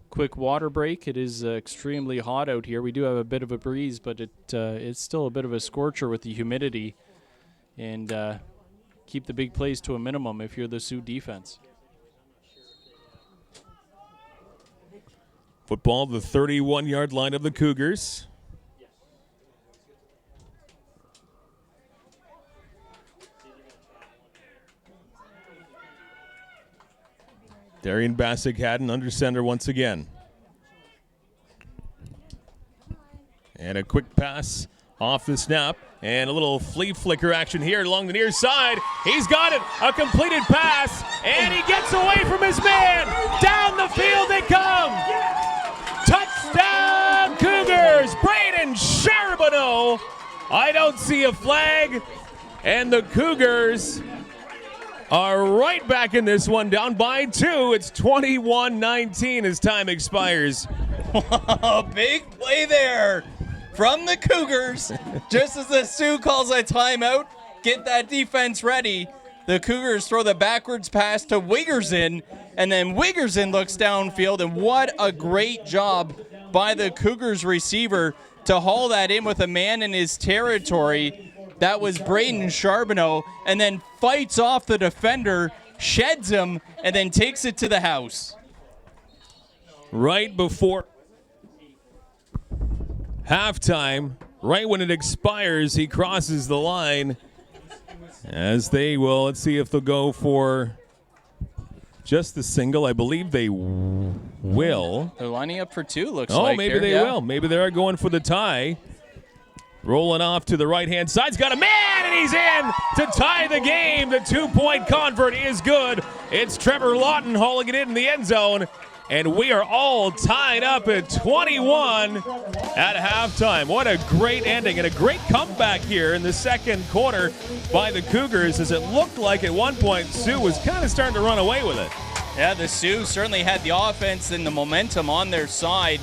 quick water break. It is extremely hot out here. We do have a bit of a breeze, but it's still a bit of a scorcher with the humidity. And keep the big plays to a minimum if you're the Sioux defense. Football, the 31-yard line of the Cougars. Darian Bassick under center once again. And a quick pass off the snap. And a little flea flicker action here along the near side. He's got it. A completed pass. And he gets away from his man. Down the field they come. Touchdown Cougars. Braden Charbonneau. I don't see a flag. And the Cougars are right back in this one, down by 2. It's 21-19 as time expires. Big play there from the Cougars. Just as the Sioux calls a timeout, get that defense ready. The Cougars throw the backwards pass to Wiggerson, and then Wiggerson looks downfield, and what a great job by the Cougars receiver to haul that in with a man in his territory. That was Braden Charbonneau, and then fights off the defender, sheds him, and then takes it to the house. Right before halftime, right when it expires, he crosses the line. As they will, let's see if they'll go for just the single. I believe they will. They're lining up for two, looks Oh, like. maybe here. they Yeah. will. Maybe they're going for the tie. Rolling off to the right-hand side. He's got a man, and he's in to tie the game. The two-point convert is good. It's Trevor Lawton hauling it in the end zone. And we are all tied up at 21 at halftime. What a great ending and a great comeback here in the second quarter by the Cougars, as it looked like at one point Sioux was kind of starting to run away with it. Yeah, the Sioux certainly had the offense and the momentum on their side.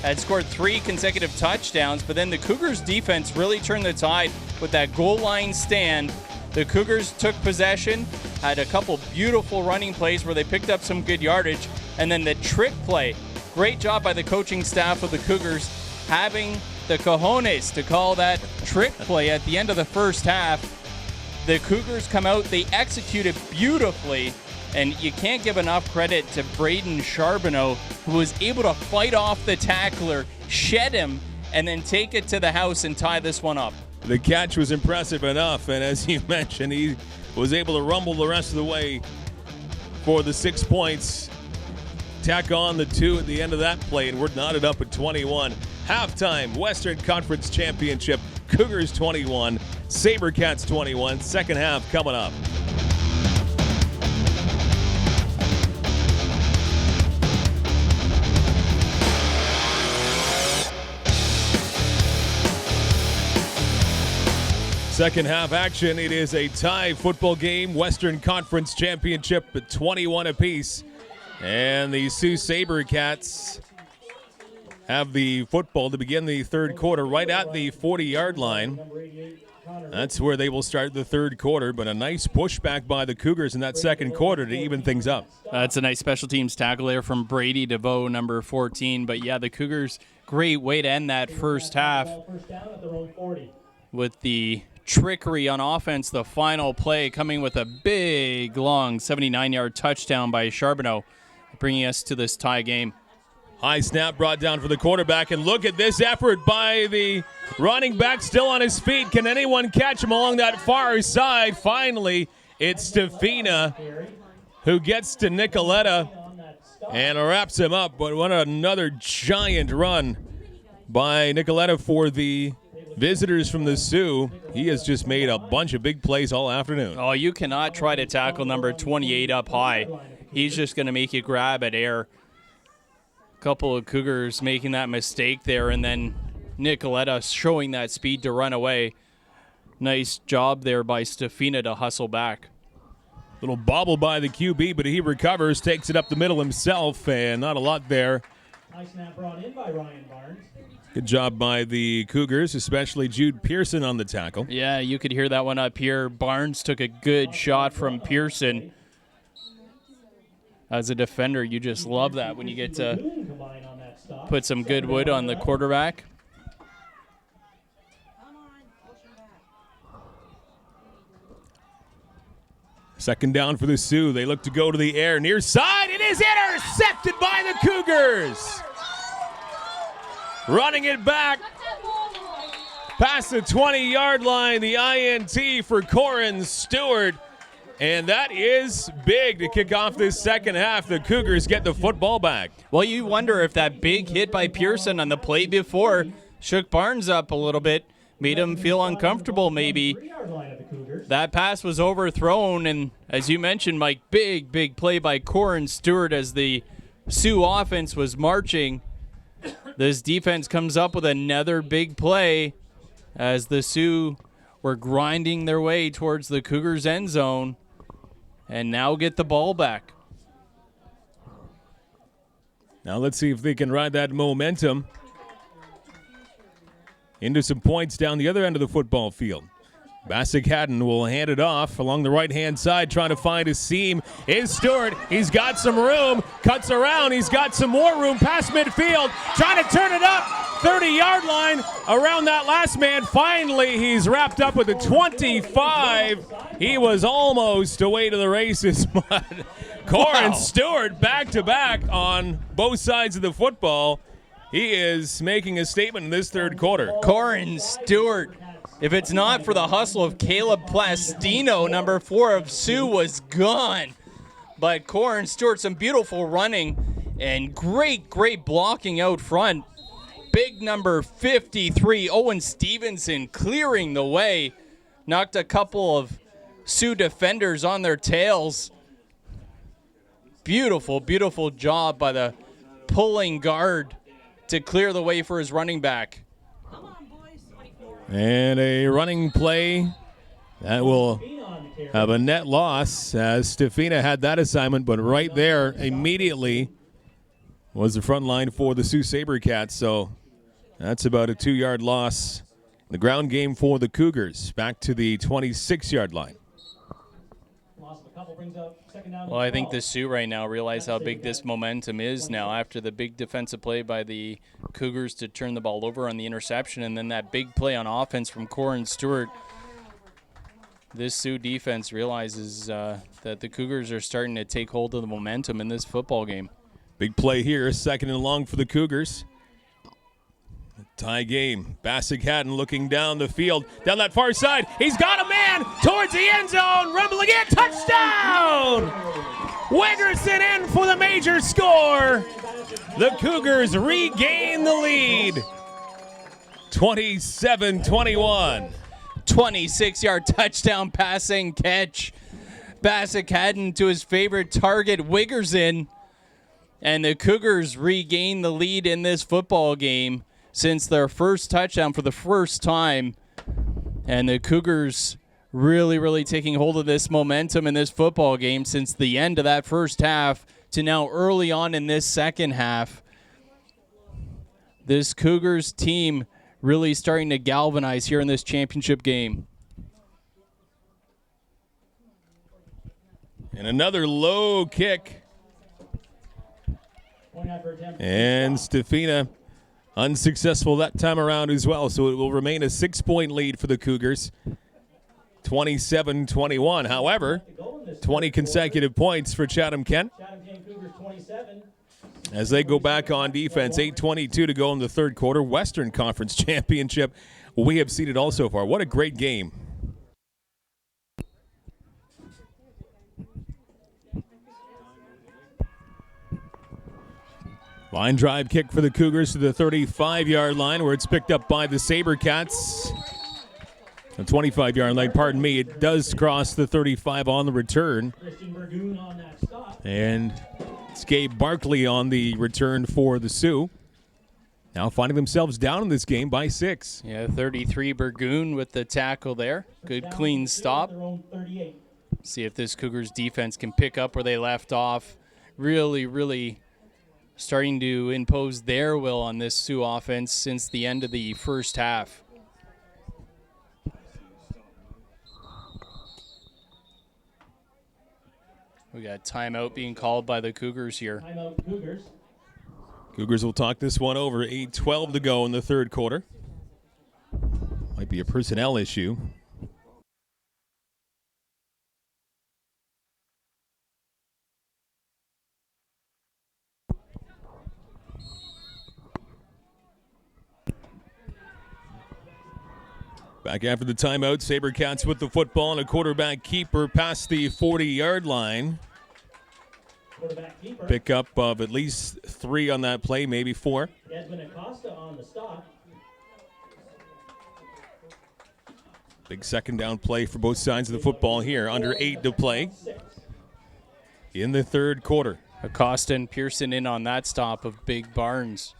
Had scored 3 consecutive touchdowns, but then the Cougars defense really turned the tide with that goal line stand. The Cougars took possession, had a couple beautiful running plays where they picked up some good yardage, and then the trick play. Great job by the coaching staff of the Cougars having the cojones to call that trick play at the end of the first half. The Cougars come out, they execute it beautifully, and you can't give enough credit to Braden Charbonneau, who was able to fight off the tackler, shed him, and then take it to the house and tie this one up. The catch was impressive enough, and as you mentioned, he was able to rumble the rest of the way for the 6 points. Tack on the 2 at the end of that play, and we're knotted up at 21. Halftime, Western Conference Championship, Cougars 21, Sabercats 21. Second half coming up. Second half action. It is a tie football game. Western Conference Championship at 21 apiece. And the Sault Sabercats have the football to begin the third quarter right at the 40-yard line. That's where they will start the third quarter, but a nice pushback by the Cougars in that second quarter to even things up. That's a nice special teams tackle there from Brady DeVoe, number 14. But yeah, the Cougars, great way to end that first half with the trickery on offense. The final play coming with a big, long 79-yard touchdown by Charbonneau, bringing us to this tie game. High snap brought down for the quarterback, and look at this effort by the running back, still on his feet. Can anyone catch him along that far side? Finally, it's Stefina who gets to Nicoletta and wraps him up. But what another giant run by Nicoletta for the visitors from the Sioux. He has just made a bunch of big plays all afternoon. Oh, you cannot try to tackle number 28 up high. He's just going to make you grab at air. Couple of Cougars making that mistake there, and then Nicoletta showing that speed to run away. Nice job there by Stefina to hustle back. Little bobble by the QB, but he recovers, takes it up the middle himself, and not a lot there. Nice snap brought in by Ryan Barnes. Good job by the Cougars, especially Jude Pearson on the tackle. Yeah, you could hear that one up here. Barnes took a good shot from Pearson. As a defender, you just love that when you get to put some good wood on the quarterback. Second down for the Sioux. They look to go to the air. Near side. It is intercepted by the Cougars. Running it back past the 20-yard line. The INT for Corin Stewart. And that is big to kick off this second half. The Cougars get the football back. Well, you wonder if that big hit by Pearson on the play before shook Barnes up a little bit, made him feel uncomfortable maybe. That pass was overthrown, and as you mentioned, Mike, big play by Corin Stewart as the Sioux offense was marching. This defense comes up with another big play as the Sioux were grinding their way towards the Cougars' end zone and now get the ball back. Now let's see if they can ride that momentum into some points down the other end of the football field. Bassick Haddon will hand it off along the right-hand side, trying to find a seam. Is Stewart. He's got some room. Cuts around. He's got some more room past midfield. Trying to turn it up. 30-yard line around that last man. Finally, he's wrapped up with a 25. He was almost away to the races, but Corin Stewart back-to-back on both sides of the football. He is making a statement in this third quarter. Corin Stewart. If it's not for the hustle of Caleb Plastino, number 4 of Sioux was gone. But Corin Stewart, some beautiful running and great blocking out front. Big number 53, Owen Stevenson, clearing the way. Knocked a couple of Sioux defenders on their tails. Beautiful job by the pulling guard to clear the way for his running back. And a running play that will have a net loss, as Stefina had that assignment, but right there immediately was the front line for the Sault Sabercats. So that's about a 2-yard loss. The ground game for the Cougars, back to the 26-yard line. Well, I think the Sioux right now realize how big this momentum is now after the big defensive play by the Cougars to turn the ball over on the interception, and then that big play on offense from Corin Stewart. This Sioux defense realizes that the Cougars are starting to take hold of the momentum in this football game. Big play here, 2nd and long for the Cougars. Tie game. Bassick-Hatton looking down the field, down that far side. He's got a man towards the end zone. Rumbling in. Touchdown! Wiggerson in for the major score. The Cougars regain the lead. 27-21. 26-yard touchdown passing catch. Bassick-Hatton to his favorite target, Wiggerson. And the Cougars regain the lead in this football game since their first touchdown for the first time. And the Cougars really taking hold of this momentum in this football game since the end of that first half to now early on in this second half. This Cougars team really starting to galvanize here in this championship game. And another low kick. And Stefina unsuccessful that time around as well, so it will remain a 6-point lead for the Cougars. 27-21. However, 20 consecutive points for Chatham-Kent as they go back on defense. 8:22 to go in the third quarter. Western Conference Championship we have seen it all so far. What a great game. Line drive kick for the Cougars to the 35-yard line, where it's picked up by the Sabercats. The 25-yard line, pardon me. It does cross the 35 on the return. And it's Gabe Barkley on the return for the Sioux. Now finding themselves down in this game by 6. Yeah, 33 Burgoon with the tackle there. Good clean stop. See if this Cougars defense can pick up where they left off. Really starting to impose their will on this Sioux offense since the end of the first half. We got timeout being called by the Cougars here. Timeout Cougars. Cougars will talk this one over. 8:12 to go in the third quarter. Might be a personnel issue. Back after the timeout, Sabercats with the football and a quarterback keeper past the 40-yard line. Pick up of at least 3 on that play, maybe 4. Desmond Acosta on the stop. Big second down play for both sides of the football here. Under 8 to play in the third quarter. Acosta and Pearson in on that stop of Big Barnes.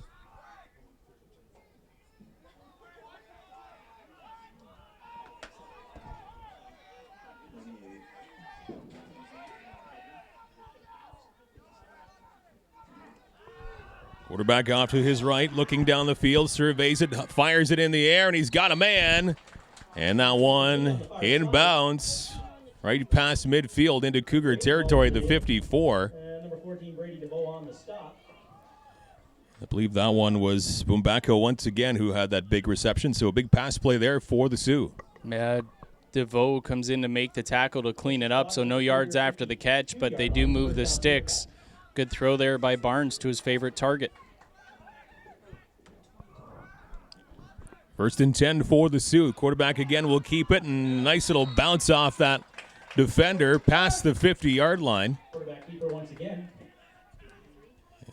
Quarterback off to his right, looking down the field, surveys it, fires it in the air, and he's got a man. And that one inbounds right past midfield into Cougar territory, the 54. Number 14, Brady DeVoe on the stop. I believe that one was Bumbacco once again who had that big reception, so a big pass play there for the Sioux. Yeah, DeVoe comes in to make the tackle to clean it up, so no yards after the catch, but they do move the sticks. Good throw there by Barnes to his favorite target. 1st and 10 for the Sioux. Quarterback again will keep it, and nice little bounce off that defender past the 50-yard line. Quarterback keeper once again.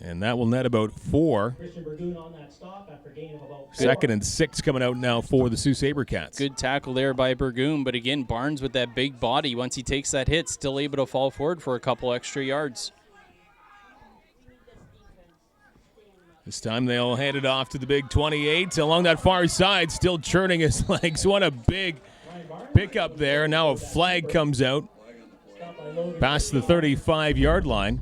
And that will net about 4. Christian Burgoon on that stop after gain of about 4. Second and 6 coming out now for the Sault Sabercats. Good tackle there by Burgoon, but again, Barnes with that big body, once he takes that hit, still able to fall forward for a couple extra yards. This time they'll hand it off to the big 28 along that far side, still churning his legs. What a big pickup there. Now a flag comes out past the 35-yard line.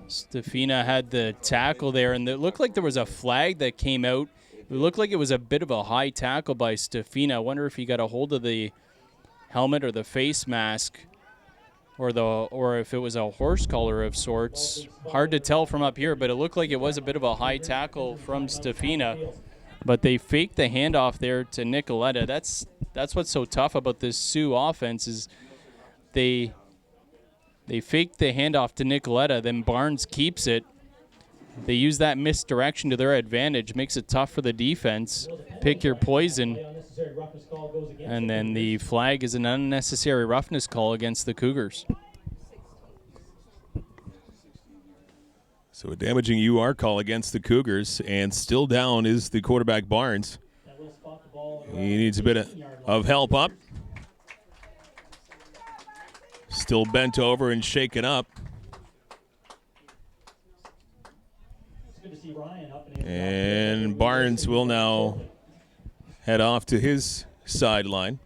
Stefina had the tackle there, and it looked like there was a flag that came out. It looked like it was a bit of a high tackle by Stefina. I wonder if he got a hold of the helmet or the face mask, or if it was a horse collar of sorts. Hard to tell from up here, but it looked like it was a bit of a high tackle from Stefina. But they faked the handoff there to Nicoletta. That's what's so tough about this Sioux offense is they faked the handoff to Nicoletta, then Barnes keeps it. They use that misdirection to their advantage, makes it tough for the defense. Pick your poison. And then the flag is an unnecessary roughness call against the Cougars. So a damaging UR call against the Cougars, and still down is the quarterback Barnes. He needs a bit of help up. Still bent over and shaken up. And Barnes will now head off to his sideline.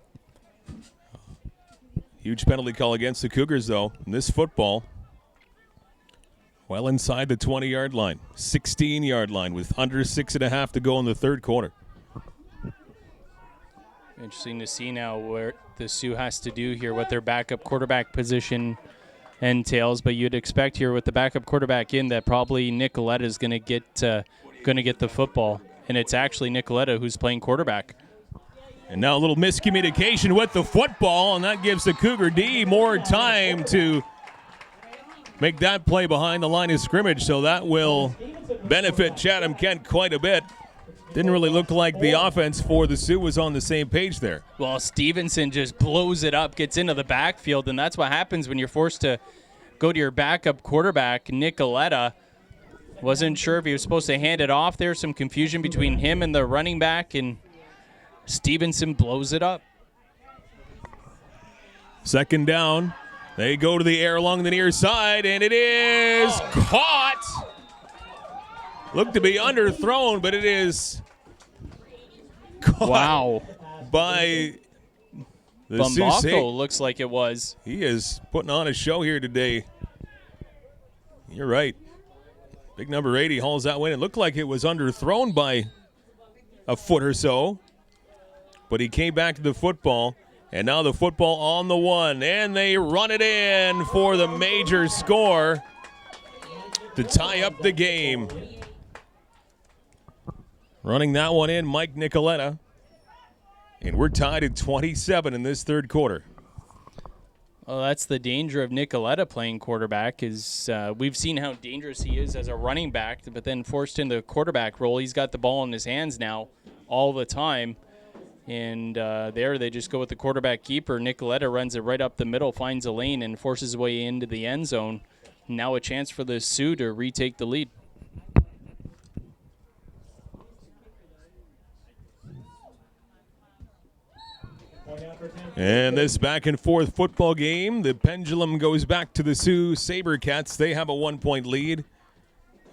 Huge penalty call against the Cougars, though, in this football. Well inside the 20-yard line, 16-yard line with under 6.5 to go in the third quarter. Interesting to see now what the Sioux has to do here, what their backup quarterback position entails. But you'd expect here with the backup quarterback in that probably Nicoletta is going to get the football, and it's actually Nicoletta who's playing quarterback. And now a little miscommunication with the football, and that gives the Cougar D more time to make that play behind the line of scrimmage. So that will benefit Chatham-Kent quite a bit. Didn't really look like the offense for the Sioux was on the same page there. Well, Stevenson just blows it up, gets into the backfield, and that's what happens when you're forced to go to your backup quarterback, Nicoletta. Wasn't sure if he was supposed to hand it off there. Some confusion between him and the running back, and Stevenson blows it up. Second down. They go to the air along the near side, and it is caught. Looked to be underthrown, but it is caught by the Bumbaco, looks like it was. He is putting on a show here today. You're right. Big number 80 hauls that win. It looked like it was underthrown by a foot or so, but he came back to the football, and now the football on the one, and they run it in for the major score to tie up the game. Running that one in, Mike Nicoletta. And we're tied at 27 in this third quarter. Well, that's the danger of Nicoletta playing quarterback is we've seen how dangerous he is as a running back, but then forced into the quarterback role. He's got the ball in his hands now all the time. And there they just go with the quarterback keeper. Nicoletta runs it right up the middle, finds a lane, and forces his way into the end zone. Now a chance for the Sioux to retake the lead. And this back and forth football game, the pendulum goes back to the Sault Sabercats. They have a 1-point lead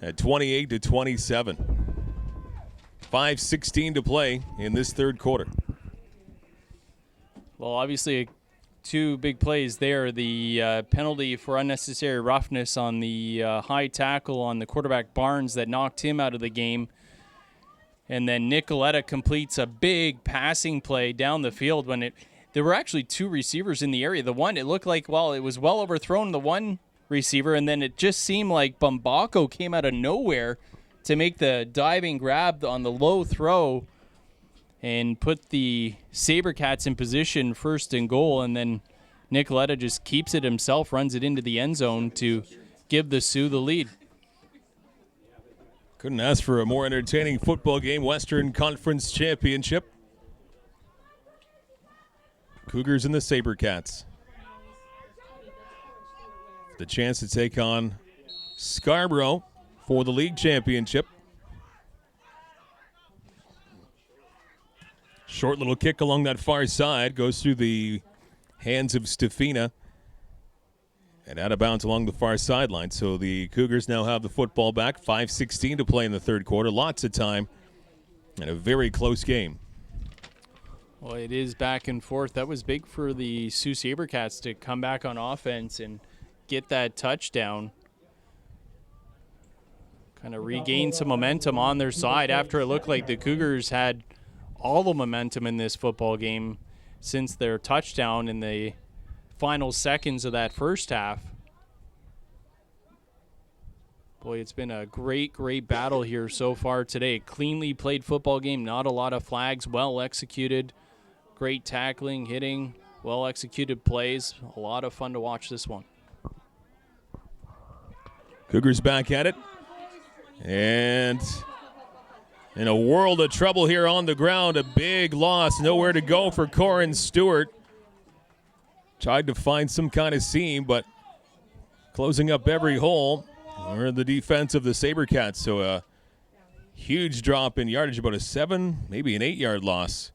at 28-27. 5:16 to play in this third quarter. Well, obviously, two big plays there. The penalty for unnecessary roughness on the high tackle on the quarterback Barnes that knocked him out of the game. And then Nicoletta completes a big passing play down the field when there were actually two receivers in the area. The one, it looked like, well, it was well overthrown, the one receiver, and then it just seemed like Bumbaco came out of nowhere to make the diving grab on the low throw and put the Sabercats in position first and goal, and then Nicoletta just keeps it himself, runs it into the end zone to give the Sioux the lead. Couldn't ask for a more entertaining football game. Western Conference Championship. Cougars and the Sabercats. the chance to take on Scarborough for the league championship. Short little kick along that far side, goes through the hands of Stefina and out of bounds along the far sideline. So the Cougars now have the football back. 5:16 to play in the third quarter. Lots of time and a very close game. Well, it is back and forth. That was big for the Sault Sabercats to come back on offense and get that touchdown. Kind of regain some momentum on their side after it looked like the Cougars had all the momentum in this football game since their touchdown in the final seconds of that first half. Boy, it's been a great battle here so far today. Cleanly played football game, not a lot of flags, well executed. Great tackling, hitting, well executed plays. A lot of fun to watch this one. Cougars back at it. And in a world of trouble here on the ground, a big loss, nowhere to go for Corin Stewart. Tried to find some kind of seam, but closing up every hole were the defense of the Sabercats. So a huge drop in yardage, about a 7, maybe an 8-yard loss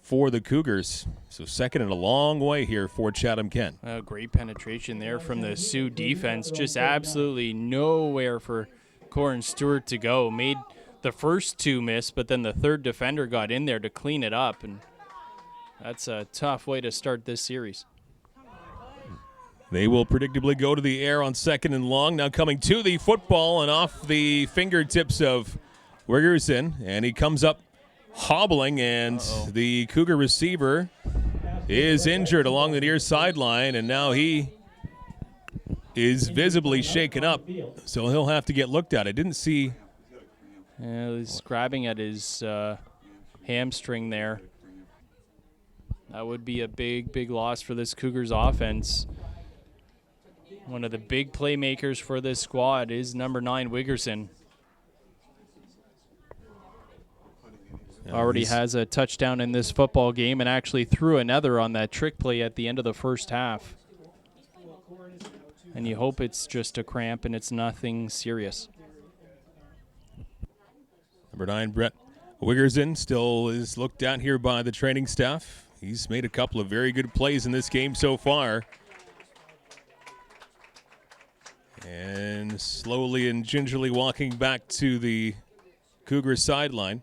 for the Cougars. So second and a long way here for Chatham-Kent. Great penetration there from the Sioux defense. Just absolutely nowhere for Corin Stewart to go. Made the first 2 miss, but then the third defender got in there to clean it up, and that's a tough way to start this series. They will predictably go to the air on second and long. Now coming to the football and off the fingertips of Wiggerson, and he comes up hobbling, and the Cougar receiver is injured along the near sideline, and now he is visibly shaken up, so he'll have to get looked at. I didn't see. Yeah, he's grabbing at his hamstring there. That would be a big loss for this Cougars offense. One of the big playmakers for this squad is number 9, Wiggerson. Already has a touchdown in this football game and actually threw another on that trick play at the end of the first half. And you hope it's just a cramp and it's nothing serious. Number 9, Brett Wiggerson, still is looked at here by the training staff. He's made a couple of very good plays in this game so far. And slowly and gingerly walking back to the Cougar sideline.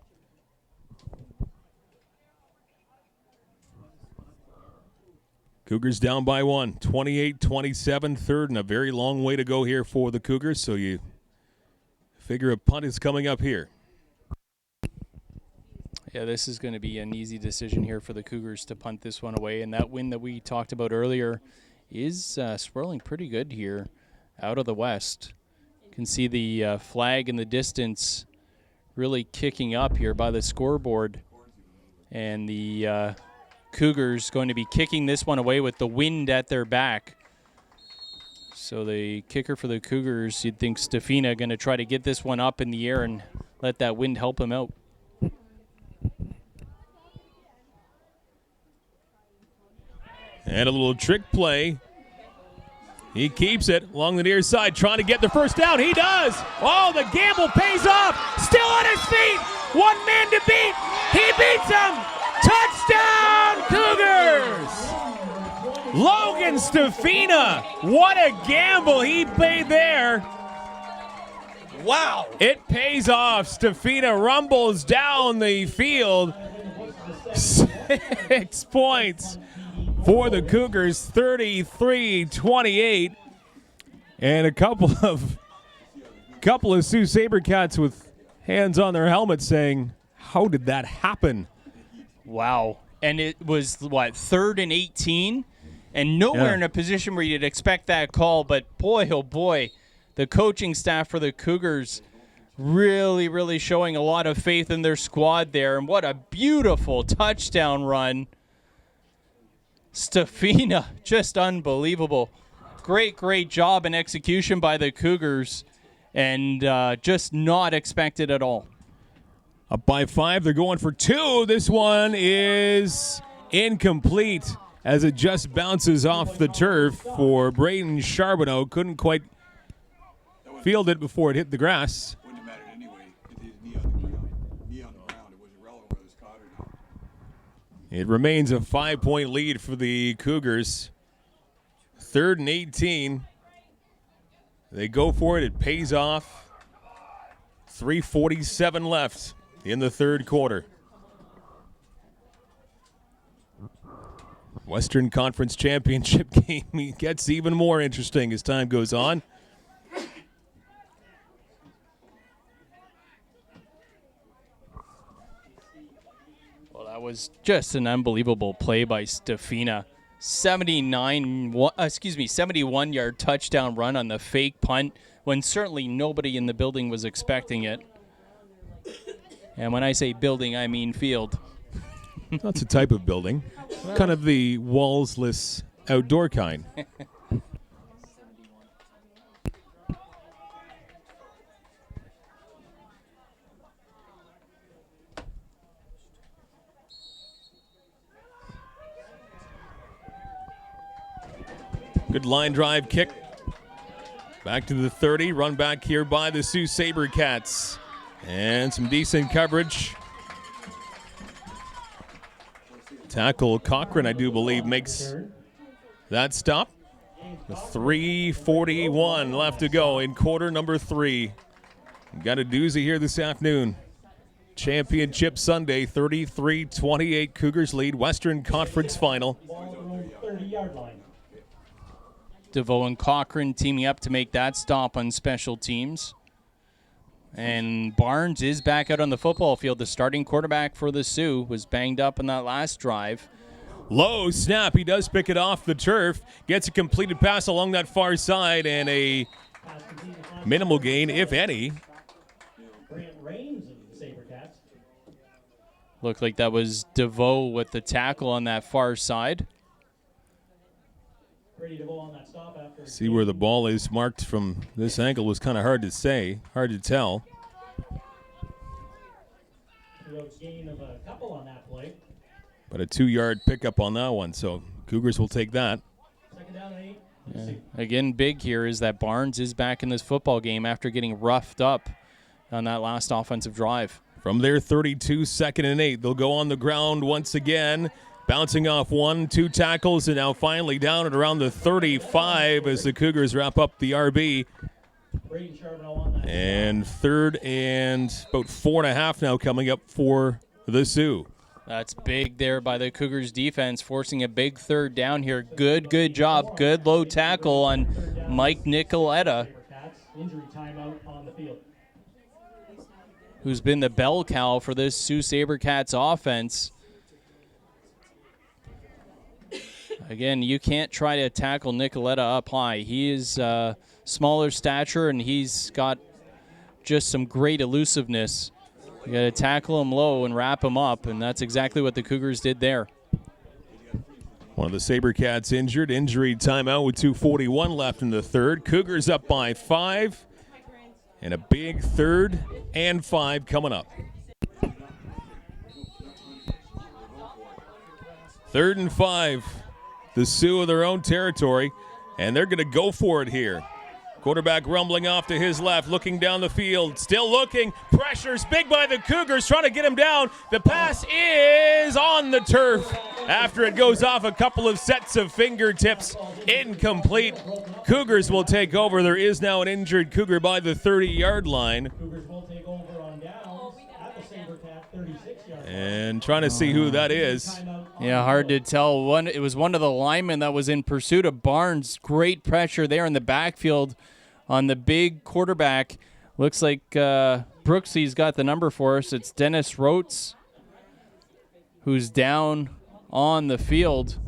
Cougars down by 1, 28-27, third, and a very long way to go here for the Cougars, so you figure a punt is coming up here. Yeah, this is going to be an easy decision here for the Cougars to punt this one away, and that wind that we talked about earlier is swirling pretty good here out of the west. You can see the flag in the distance really kicking up here by the scoreboard, and the Cougars going to be kicking this one away with the wind at their back. So the kicker for the Cougars, you'd think Stefina going to try to get this one up in the air and let that wind help him out. And a little trick play. He keeps it along the near side, trying to get the first down. He does. Oh, the gamble pays off. Still on his feet. One man to beat. He beats him. Touchdown, Cougars! Logan Stefina. What a gamble he played there. Wow. It pays off. Stefina rumbles down the field. 6 points for the Cougars, 33-28. And a couple of Sioux Sabercats with hands on their helmets saying, how did that happen? Wow. And it was, 3rd and 18? And nowhere in a position where you'd expect that call. But boy, oh boy, the coaching staff for the Cougars really showing a lot of faith in their squad there. And what a beautiful touchdown run. Stefina, just unbelievable. Great job and execution by the Cougars. And just not expected at all. Up by 5, they're going for 2. This one is incomplete. as it just bounces off the turf for Braden Charbonneau. Couldn't quite field it before it hit the grass. Wouldn't have mattered anyway. It hit his knee on the ground. Knee on the ground. It was irrelevant whether it was caught or not. It remains a 5-point lead for the Cougars. 3rd and 18. They go for it. It pays off. 3:47 left in the third quarter. Western Conference Championship game gets even more interesting as time goes on. Well, that was just an unbelievable play by Stefina. 71-yard touchdown run on the fake punt when certainly nobody in the building was expecting it. And when I say building, I mean field. That's a type of building. Kind of the wallsless outdoor kind. Good line drive kick. Back to the 30. Run back here by the Sault Sabercats. And some decent coverage. Tackle Cochran, I do believe, makes that stop. 3:41 left to go in quarter number 3. Got a doozy here this afternoon. Championship Sunday, 33-28. Cougars lead Western Conference Final. 30-yard line. DeVoe and Cochran teaming up to make that stop on special teams. And Barnes is back out on the football field. The starting quarterback for the Sioux was banged up in that last drive. Low snap. He does pick it off the turf. Gets a completed pass along that far side and a minimal gain, if any. Grant Rains of the Sabercats. Looked like that was DeVoe with the tackle on that far side. Brady DeVoe on that stop after. See where the ball is marked from this angle was kind of hard to say, hard to tell. Gain of a couple on that play. But a 2-yard pickup on that one, so Cougars will take that. Second down and 8. Yeah. Again, big here is that Barnes is back in this football game after getting roughed up on that last offensive drive. From their 32, 2nd and 8, they'll go on the ground once again. Bouncing off 1-2 tackles, and now finally down at around the 35 as the Cougars wrap up the RB. And 3rd and about 4.5 now coming up for the Sioux. That's big there by the Cougars defense, forcing a big 3rd down here. Good job. Good low tackle on Mike Nicoletta, Injury timeout on the field. who's been the bell cow for this Sault Sabercats offense. Again, you can't try to tackle Nicoletta up high. He is smaller stature, and he's got just some great elusiveness. You got to tackle him low and wrap him up, and that's exactly what the Cougars did there. One of the Sabercats injured. Injury timeout with 2:41 left in the third. Cougars up by 5, and a big 3rd and 5 coming up. 3rd and 5. The Sioux in their own territory, and they're going to go for it here. Quarterback rumbling off to his left, looking down the field, still looking. Pressure's big by the Cougars, trying to get him down. The pass is on the turf after it goes off a couple of sets of fingertips. Incomplete. Cougars will take over. There is now an injured Cougar by the 30-yard line. Cougars will take over on downs at the Sabercat 36-yard line. And trying to see who that is. Yeah, hard to tell. It was one of the linemen that was in pursuit of Barnes. Great pressure there in the backfield on the big quarterback. Looks like Brooksy's got the number for us. It's Dennis Rotes, who's down on the field.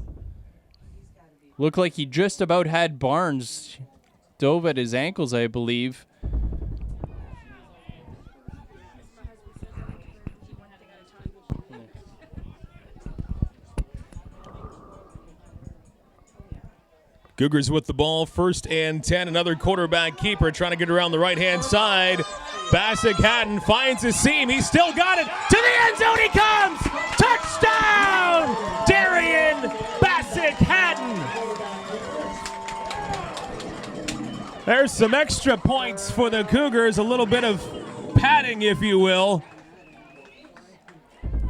Looked like he just about had Barnes. Dove at his ankles, I believe. Cougars with the ball, 1st and 10. Another quarterback keeper trying to get around the right-hand side. Bassick Hatton finds a seam. He's still got it. To the end zone he comes! Touchdown! Darian Bassick Bassick Hatton. There's some extra points for the Cougars, a little bit of padding, if you will.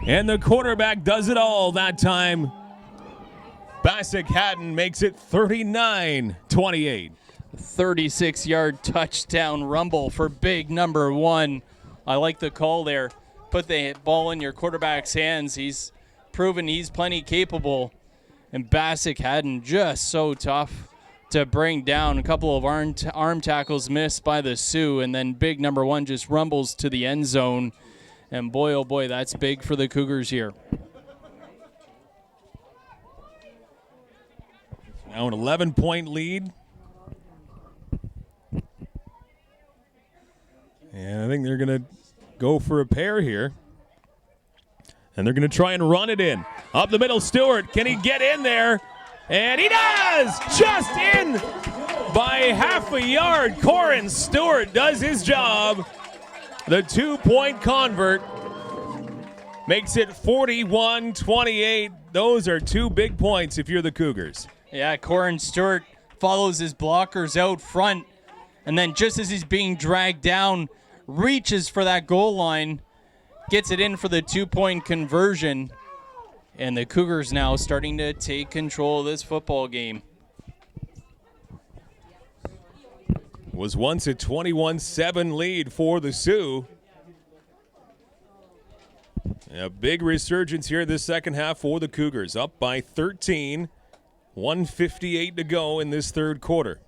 And the quarterback does it all that time. Bassick Hatton makes it 39-28. 36-yard touchdown rumble for big number 1. I like the call there. Put the ball in your quarterback's hands. He's proven he's plenty capable. And Bassick Hatton just so tough to bring down. A couple of arm tackles missed by the Sioux, and then big number 1 just rumbles to the end zone. And boy, oh boy, that's big for the Cougars here. Now an 11-point lead. And I think they're going to go for a pair here. And they're going to try and run it in. Up the middle, Stewart. Can he get in there? And he does! Just in by half a yard. Corin Stewart does his job. The 2-point convert makes it 41-28. Those are 2 big points if you're the Cougars. Yeah, Corin Stewart follows his blockers out front. And then just as he's being dragged down, reaches for that goal line, gets it in for the 2-point conversion. And the Cougars now starting to take control of this football game. Was once a 21-7 lead for the Sioux. A big resurgence here this second half for the Cougars. Up by 13, 1:58 to go in this third quarter.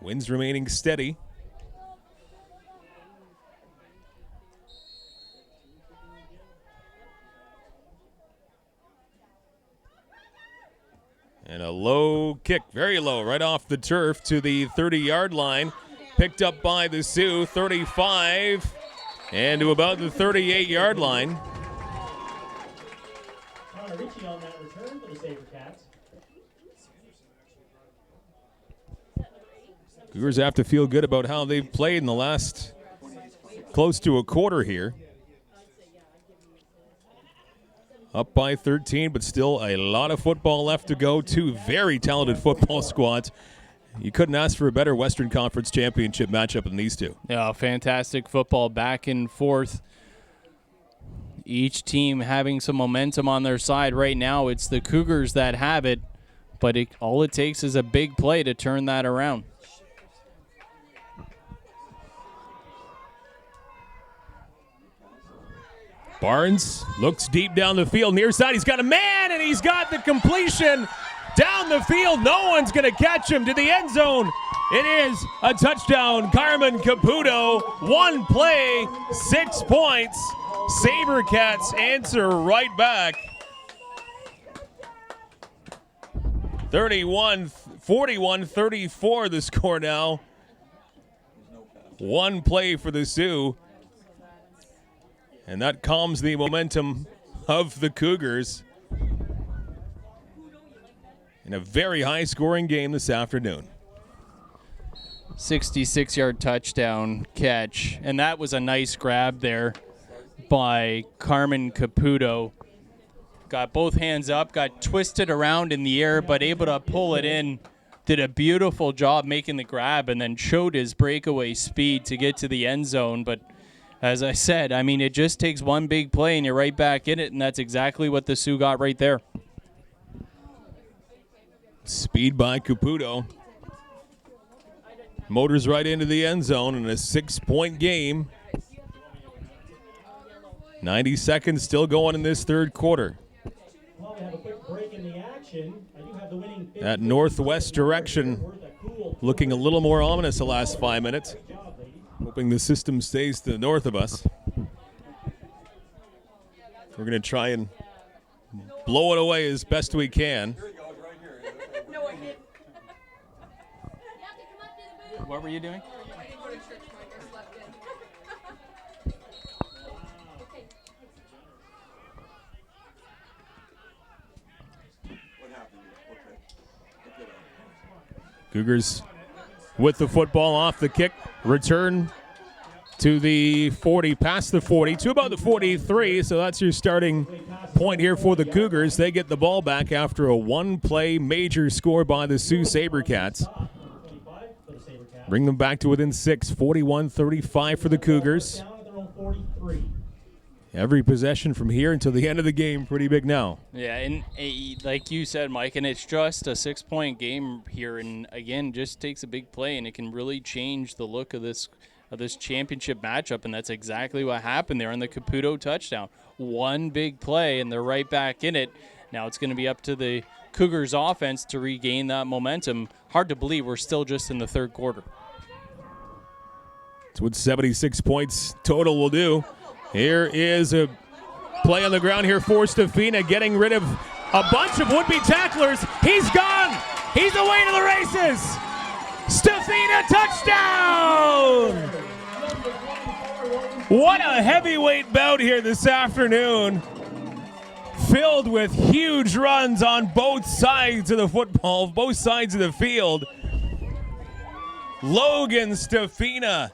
Winds remaining steady. And a low kick, very low, right off the turf to the 30-yard line. Picked up by the Sioux, 35, and to about the 38-yard line. Connor Ritchie on that return for the Sabercats. Cougars have to feel good about how they've played in the last close to a quarter here. Up by 13, but still a lot of football left to go. 2 very talented football squads. You couldn't ask for a better Western Conference Championship matchup than these 2. Yeah, fantastic football back and forth. Each team having some momentum on their side right now. It's the Cougars that have it, but all it takes is a big play to turn that around. Barnes looks deep down the field, near side. He's got a man, and he's got the completion down the field. No one's going to catch him to the end zone. It is a touchdown. Carmen Caputo, 1 play, 6 points. Sabercats answer right back. 41-34 the score now. 1 play for the Sioux. And that calms the momentum of the Cougars in a very high-scoring game this afternoon. 66-yard touchdown catch, and that was a nice grab there by Carmen Caputo. Got both hands up, got twisted around in the air, but able to pull it in. Did a beautiful job making the grab and then showed his breakaway speed to get to the end zone, but as I said, I mean, it just takes 1 big play and you're right back in it, and that's exactly what the Sioux got right there. Speed by Caputo. Motors right into the end zone in a 6-point game. 90 seconds still going in this third quarter. Well, we have a quick break in the action. I do have the winning That northwest direction looking a little more ominous the last 5 minutes. Hoping the system stays to the north of us. We're going to try and blow it away as best we can. What were you doing? Cougars with the football off the kick. Return to the 40, past the 40, to about the 43. So that's your starting point here for the Cougars. They get the ball back after a one-play major score by the Sault Sabercats. Bring them back to within 6, 41-35 for the Cougars. Every possession from here until the end of the game, pretty big now. Yeah, and like you said, Mike, and it's just a 6-point game here, and again, just takes a big play, and it can really change the look of this championship matchup, and that's exactly what happened there on the Caputo touchdown. One big play, and they're right back in it. Now it's going to be up to the Cougars offense to regain that momentum. Hard to believe we're still just in the third quarter. That's what 76 points total will do. Here is a play on the ground here for Stefina, getting rid of a bunch of would-be tacklers. He's gone. He's away to the races. Stefina, touchdown! What a heavyweight bout here this afternoon. Filled with huge runs on both sides of the football, both sides of the field. Logan Stefina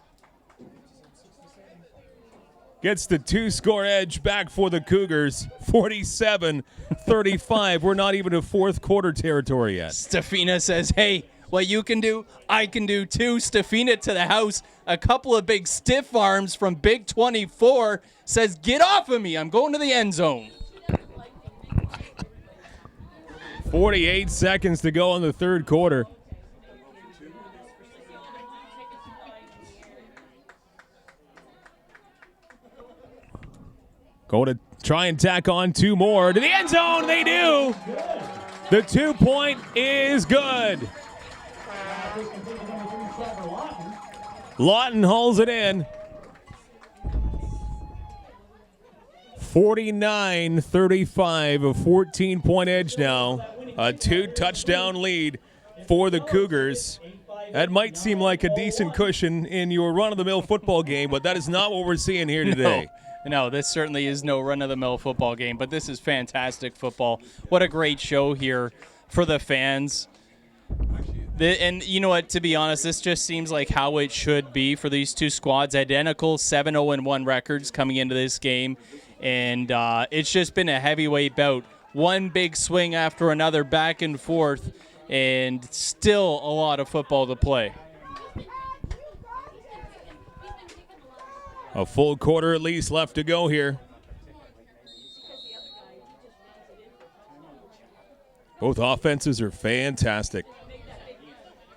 gets the 2-score edge back for the Cougars, 47-35. We're not even in fourth quarter territory yet. Stefina says, hey, what you can do, I can do too. Stefina to the house. A couple of big stiff arms from Big 24 says, get off of me. I'm going to the end zone. 48 seconds to go in the third quarter. Going to try and tack on 2 more to the end zone. They do. The 2-point is good. Lawton hauls it in. 49-35, a 14-point edge now. A 2-touchdown lead for the Cougars. That might seem like a decent cushion in your run-of-the-mill football game, but that is not what we're seeing here today. No, this certainly is no run-of-the-mill football game, but this is fantastic football. What a great show here for the fans. And you know what, to be honest, this just seems like how it should be for these two squads. Identical 7-0-1 records coming into this game, and it's just been a heavyweight bout. One big swing after another, back and forth, and still a lot of football to play. A full quarter at least left to go here. Both offenses are fantastic.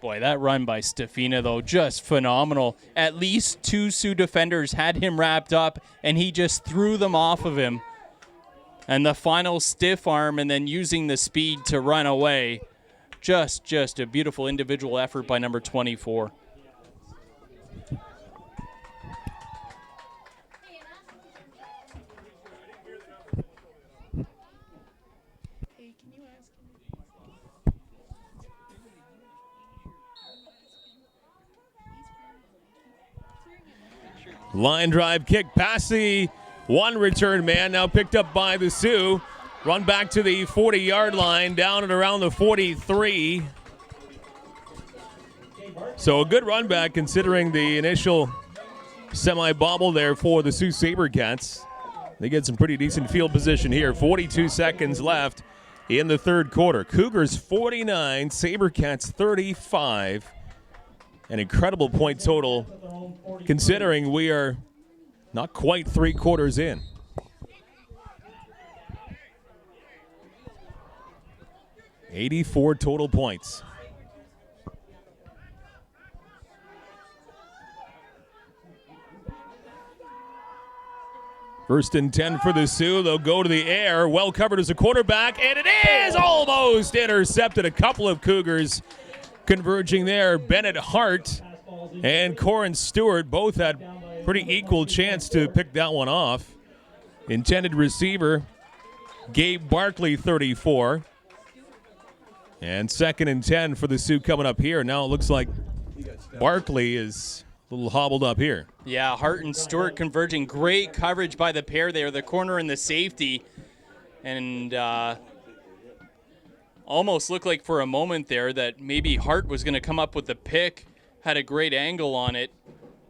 Boy, that run by Stefina, though, just phenomenal. At least 2 Sioux defenders had him wrapped up, and he just threw them off of him. And the final stiff arm and then using the speed to run away. Just a beautiful individual effort by number 24. Line drive kick past the one return man, now picked up by the Sioux. Run back to the 40-yard line, down at around the 43. So a good run back considering the initial semi-bobble there for the Sault Sabercats. They get some pretty decent field position here. 42 seconds left in the third quarter. Cougars 49, Sabercats 35. An incredible point total considering we are not quite 3 quarters in. $84 total points. First and 10 for the Sioux. They'll go to the air. Well covered as a quarterback, and it is almost intercepted. A couple of Cougars converging there. Bennett Hart and Corin Stewart both had pretty equal chance to pick that one off. Intended receiver, Gabe Barkley, 34. And second and 10 for the Sioux coming up here. Now it looks like Barkley is a little hobbled up here. Yeah, Hart and Stewart converging. Great coverage by the pair there, the corner and the safety. And almost looked like for a moment there that maybe Hart was going to come up with the pick. Had a great angle on it.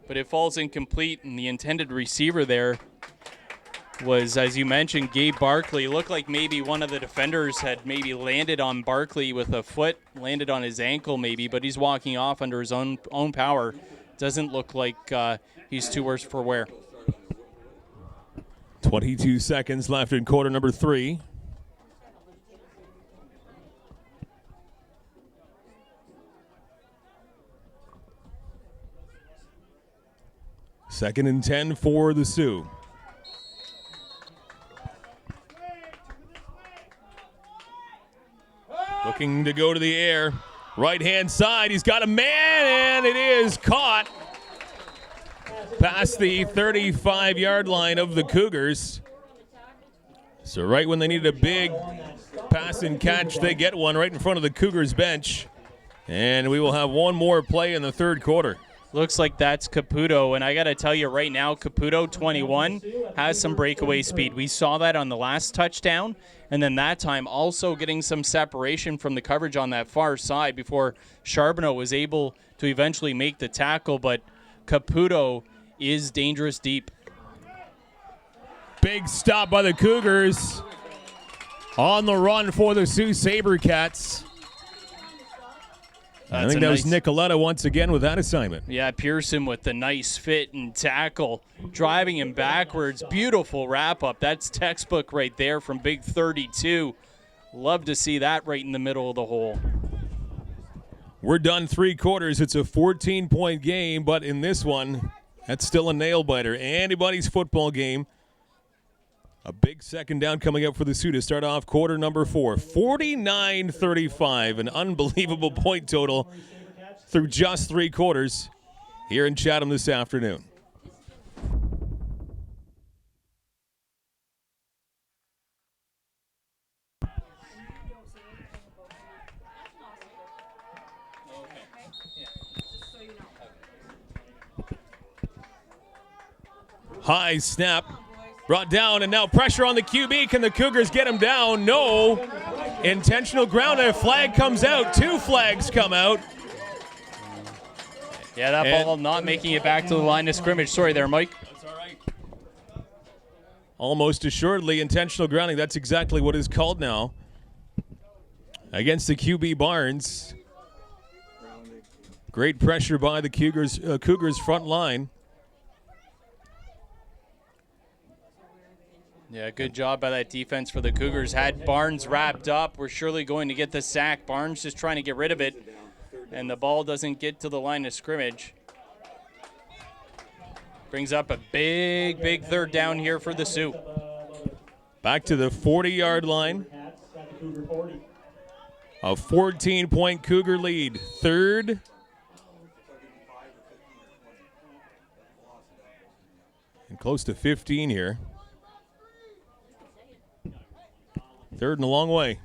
but it falls incomplete, and the intended receiver there was, as you mentioned, Gabe Barkley. It looked like maybe one of the defenders had maybe landed on Barkley with a foot, landed on his ankle maybe, but he's walking off under his own power. Doesn't look like he's too worse for wear. 22 seconds left in quarter number 3. Second and 10 for the Sioux. Looking to go to the air. Right-hand side, he's got a man, and it is caught past the 35-yard line of the Cougars. So right when they needed a big pass and catch, they get one right in front of the Cougars bench. And we will have one more play in the third quarter. Looks like that's Caputo, and I got to tell you right now, Caputo, 21, has some breakaway speed. We saw that on the last touchdown, and then that time also getting some separation from the coverage on that far side before Charbonneau was able to eventually make the tackle, but Caputo is dangerous deep. Big stop by the Cougars. On the run for the Sault Sabercats. I think that was Nicoletta once again with that assignment. Yeah, Pearson with the nice fit and tackle, driving him backwards. Beautiful wrap-up. That's textbook right there from Big 32. Love to see that right in the middle of the hole. We're done 3 quarters. It's a 14-point game, but in this one, that's still a nail-biter. Anybody's football game. A big second down coming up for the Sioux to start off quarter number 4. 49-35, an unbelievable point total through just 3 quarters here in Chatham this afternoon. High snap. Brought down, and now pressure on the QB. Can the Cougars get him down? No. Intentional ground, and a flag comes out. 2 flags come out. Yeah, that ball not making it back to the line of scrimmage. Sorry there, Mike. That's all right. Almost assuredly intentional grounding. That's exactly what is called now against the QB Barnes. Great pressure by the Cougars front line. Yeah, good job by that defense for the Cougars. Had Barnes wrapped up. We're surely going to get the sack. Barnes just trying to get rid of it, and the ball doesn't get to the line of scrimmage. Brings up a big third down here for the Sioux. Back to the 40-yard line. A 14-point Cougar lead. Third. And close to 15 here. Third and a long way.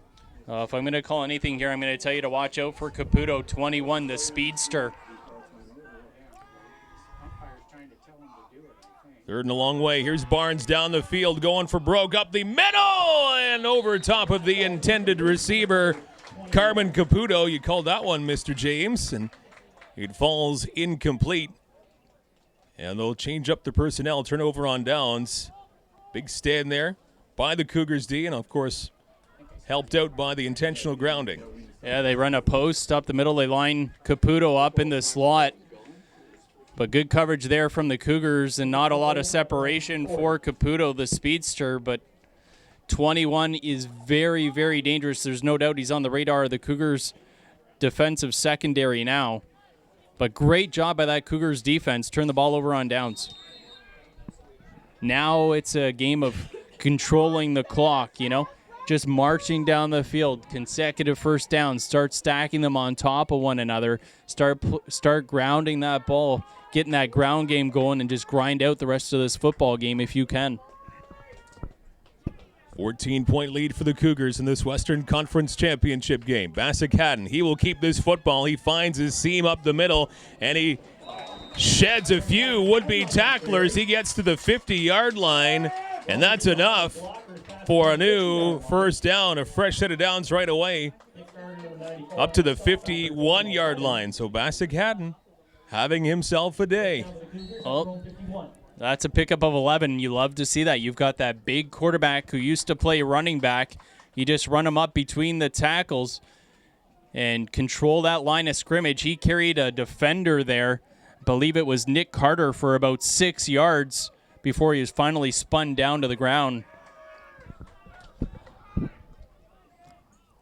If I'm going to call anything here, I'm going to tell you to watch out for Caputo, 21, the speedster. Third and a long way. Here's Barnes down the field, going for broke up the middle and over top of the intended receiver, Carmen Caputo. You called that one, Mr. James, and it falls incomplete. And they'll change up the personnel, turnover on downs. Big stand there by the Cougars D, and of course, helped out by the intentional grounding. Yeah, they run a post up the middle. They line Caputo up in the slot. But good coverage there from the Cougars and not a lot of separation for Caputo, the speedster. But 21 is very, very dangerous. There's no doubt he's on the radar of the Cougars' defensive secondary now. But great job by that Cougars defense. Turn the ball over on downs. Now it's a game of controlling the clock, you know. Just marching down the field, consecutive first downs, start stacking them on top of one another, start grounding that ball, getting that ground game going, and just grind out the rest of this football game if you can. 14-point lead for the Cougars in this Western Conference Championship game. Bassett Haddon, he will keep this football. He finds his seam up the middle, and he sheds a few would-be tacklers. He gets to the 50-yard line, and that's enough for a new first down, a fresh set of downs right away, up to the 51-yard line. So Bassett Haddon having himself a day. Oh, that's a pickup of 11. You love to see that. You've got that big quarterback who used to play running back. You just run him up between the tackles and control that line of scrimmage. He carried a defender there. I believe it was Nick Carter for about 6 yards before he was finally spun down to the ground.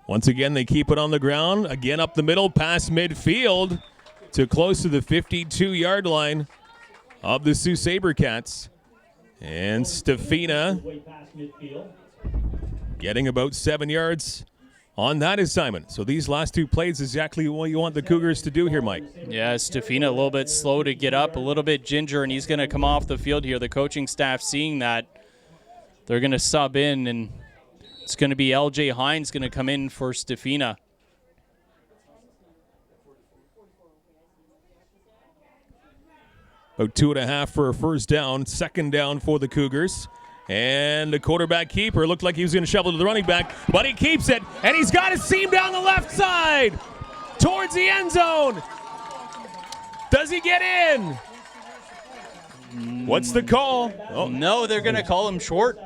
Once again, they keep it on the ground. Again, up the middle, past midfield to close to the 52-yard line of the Sault Sabercats. And Stefina getting about 7 yards on that assignment. So these last two plays is exactly what you want the Cougars to do here, Mike. Yeah, Stefina a little bit slow to get up, a little bit ginger, and he's going to come off the field here. The coaching staff seeing that, they're going to sub in, and it's going to be LJ Hines going to come in for Stefina. About 2.5 for a first down, second down for the Cougars. And the quarterback keeper looked like he was going to shovel to the running back, but he keeps it, and he's got a seam down the left side towards the end zone. Does he get in? What's the call? Oh, no, they're going to call him short.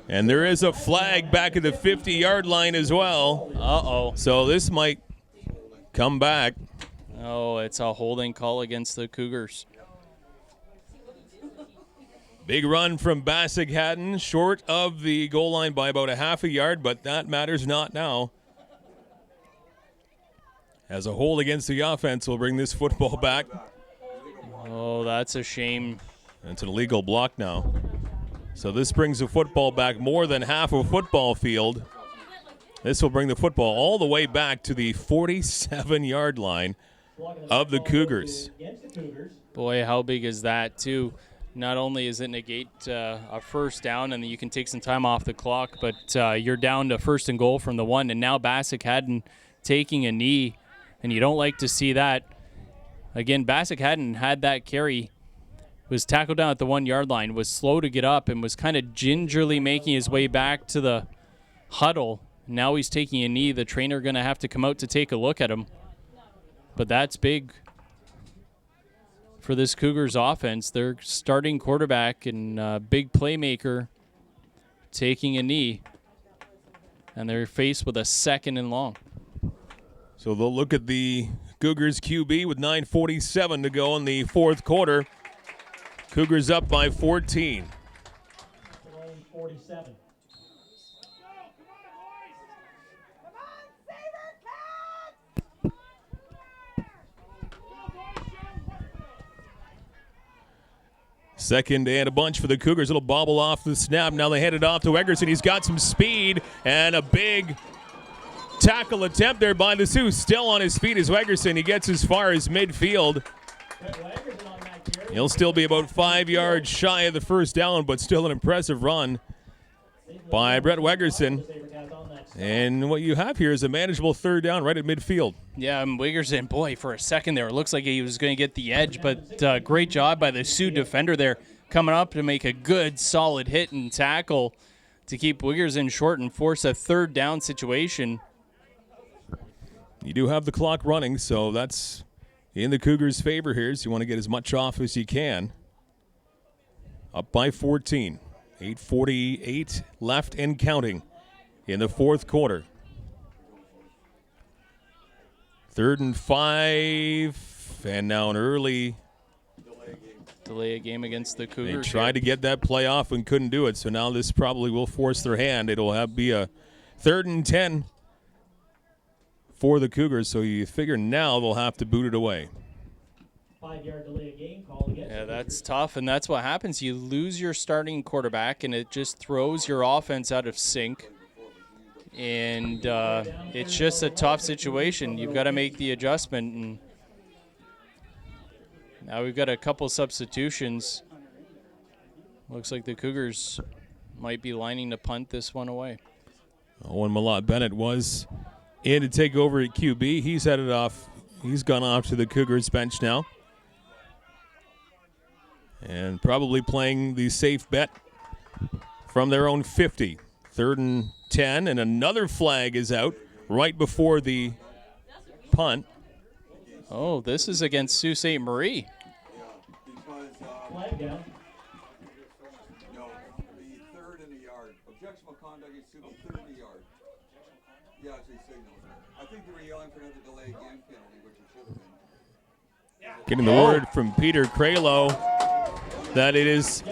And there is a flag back at the 50-yard line as well. Uh-oh. So this might come back. Oh, it's a holding call against the Cougars. Big run from Bassick Haddon, short of the goal line by about a half a yard, but that matters not now. As a hold against the offense will bring this football back. Oh, that's a shame. It's an illegal block now. So this brings the football back more than half a football field. This will bring the football all the way back to the 47-yard line of the Cougars. Boy, how big is that, too? Not only is it negate a first down and then you can take some time off the clock, but you're down to first and goal from the one, and now Bassick Haddon taking a knee, and you don't like to see that. Again, Bassick Haddon had that carry, was tackled down at the 1-yard line, was slow to get up, and was kind of gingerly making his way back to the huddle. Now he's taking a knee. The trainer going to have to come out to take a look at him. But that's big for this Cougars offense. Their starting quarterback and big playmaker taking a knee, and they're faced with a second and long. So they'll look at the Cougars QB with 9:47 to go in the fourth quarter. Cougars up by 14. 47. Second and a bunch for the Cougars. Little bobble off the snap. Now they head it off to Eggerson. He's got some speed and a big tackle attempt there by the Sioux. Still on his feet is Eggerson. He gets as far as midfield. He'll still be about 5 yards shy of the first down, but still an impressive run by Brett Wegerson. And what you have here is a manageable third down right at midfield. Yeah, Wegerson, boy, for a second there, it looks like he was going to get the edge, but great job by the Sioux defender there coming up to make a good, solid hit and tackle to keep Wegerson short and force a third down situation. You do have the clock running, so that's in the Cougars' favor here, so you want to get as much off as you can. Up by 14. 8:48 left and counting in the fourth quarter. 3rd and 5, and now an early delay a game against the Cougars. They tried to get that play off and couldn't do it, so now this probably will force their hand. It'll be a 3rd and 10 for the Cougars, so you figure now they'll have to boot it away. 5-yard delay of game call against. Yeah, that's tough, and that's what happens. You lose your starting quarterback, and it just throws your offense out of sync. And it's just a tough situation. You've got to make the adjustment. And now we've got a couple substitutions. Looks like the Cougars might be lining to punt this one away. Owen Malott Bennett was in to take over at QB. He's headed off. He's gone off to the Cougars bench now. And probably playing the safe bet from their own 50. 3rd and 10, and another flag is out right before the punt Oh, this is against Sault Ste. Marie. Yeah, because Flag down. no, the third in the yard. Objectionable conduct is to the third in the yard. Yeah, it's a signal. I think they were yelling for another delay game penalty, which it should have been. Getting the word from Peter Cralo that it is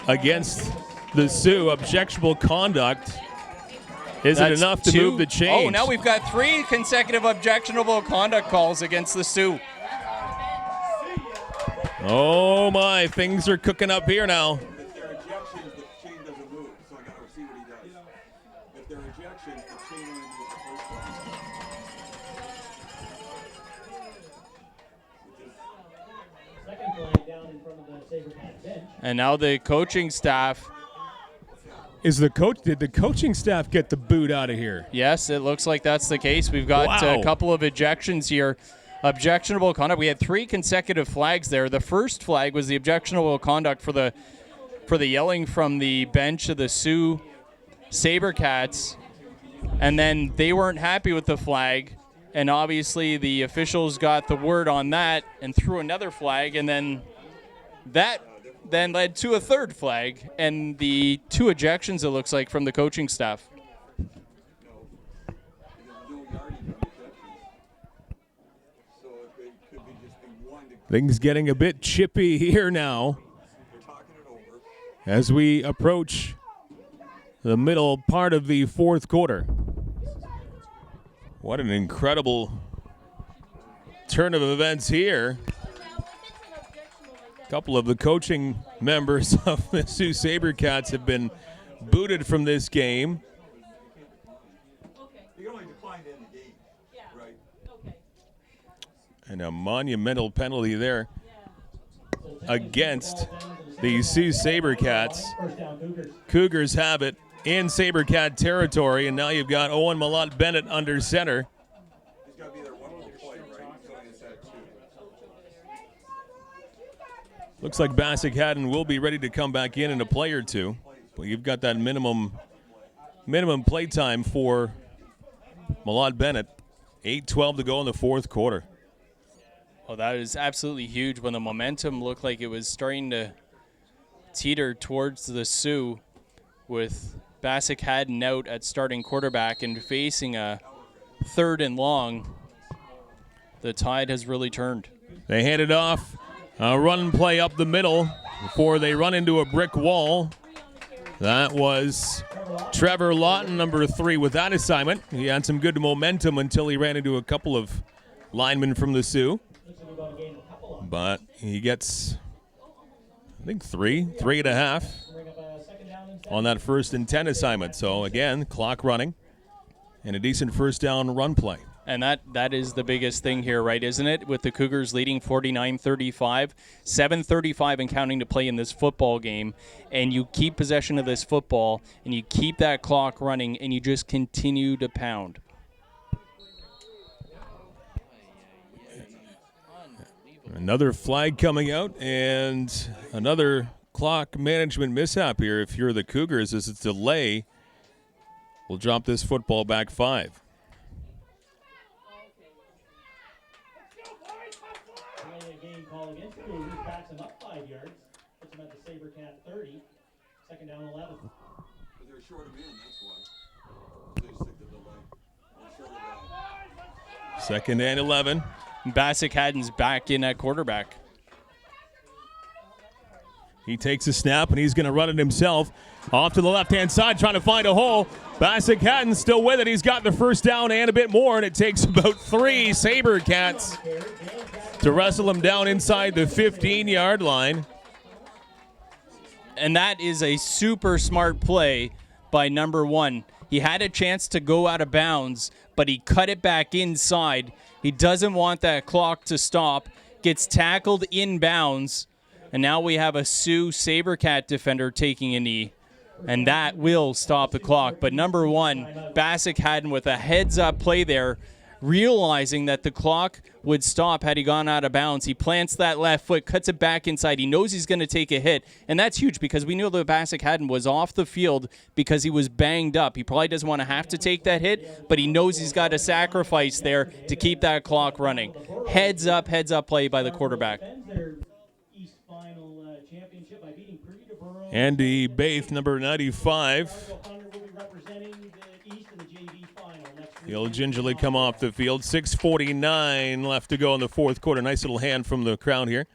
against the Sioux. Objectionable conduct. Is it That's enough to two. move the change? Oh, now we've got 3 consecutive objectionable conduct calls against the Sioux. Oh my, things are cooking up here now. If they're ejections, the chain doesn't move, so I gotta see what he does. If they're ejections, the chain only moves the first one. Second flag down in front of the Sabercat bench. And now the coaching staff. Did the coaching staff get the boot out of here? Yes, it looks like that's the case. We've got Wow. a couple of ejections here. Objectionable conduct. We had 3 consecutive flags there. The first flag was the objectionable conduct for the yelling from the bench of the Sault Sabercats, and then they weren't happy with the flag, and obviously the officials got the word on that and threw another flag, and then that then led to a third flag and the 2 ejections, it looks like, from the coaching staff. There's no yardage on ejections. So it could be just be one to Things getting a bit chippy here now they're talking it over. as we approach the middle part of the fourth quarter. What an incredible turn of events here. A couple of the coaching members of the Sault Sabercats have been booted from this game. You can only decline to end the game. Right. And a monumental penalty there against the Sault Sabercats. First down, Cougars. Cougars have it in Sabercat territory, and now you've got Owen Malott Bennett under center. He's got to be there one more play, right? So it's that 2. Looks like Bassick Haddon will be ready to come back in a play or two. But you've got that minimum play time for Malott Bennett. 8:12 to go in the fourth quarter. Oh, that is absolutely huge when the momentum looked like it was starting to teeter towards the Sioux with Bassick Haddon out at starting quarterback and facing a 3rd and long. The tide has really turned. They hand it off. A run play up the middle before they run into a brick wall. That was Trevor Lawton, number 3, with that assignment. He had some good momentum until he ran into a couple of linemen from the Sioux. But he gets, I think, 3.5 Bring up a second down and 7. on that 1st and 10 assignment. So, again, clock running and a decent first down run play. And that is the biggest thing here, right, isn't it? With the Cougars leading 49-35, 7:35 and counting to play in this football game, and you keep possession of this football, and you keep that clock running, and you just continue to pound. Another flag coming out, and another clock management mishap here. If you're the Cougars, as it's delay, we'll drop this football back 5. Game call against the Cougars. Backs him up 5 yards. Puts him at the Sabercat 30. Second down 11. But they're short of in, that's why. They stick the delay. They're short of that. 2nd and 11. Bassick Haddon's back in at quarterback. He takes a snap, and he's going to run it himself. Off to the left-hand side, trying to find a hole. Bassick Haddon still with it. He's got the first down and a bit more, and it takes about 3 Sabercats to wrestle him down inside the 15-yard line. And that is a super smart play by number 1. He had a chance to go out of bounds, but he cut it back inside. He doesn't want that clock to stop. Gets tackled inbounds. And now we have a Sault Sabercat defender taking a knee. And that will stop the clock. But number 1, Bassick Haddon with a heads-up play there, realizing that the clock would stop had he gone out of bounds. He plants that left foot, cuts it back inside. He knows he's going to take a hit, and that's huge because we know that Basak Haddon was off the field because he was banged up. He probably doesn't want to have to take that hit, but he knows he's got to sacrifice there to keep that clock running. Heads up play by the quarterback. Andy Baith, number 95. He'll gingerly come off the field. 6:49 left to go in the fourth quarter. Nice little hand from the crowd here,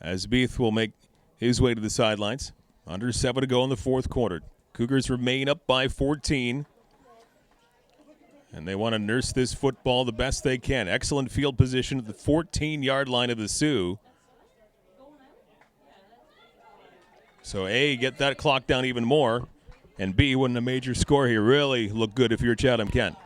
as Beith will make his way to the sidelines. Under 7 to go in the fourth quarter. Cougars remain up by 14. And they want to nurse this football the best they can. Excellent field position at the 14-yard line of the Sioux. So, A, get that clock down even more. And B, wouldn't a major score here really look good if you're Chatham-Kent?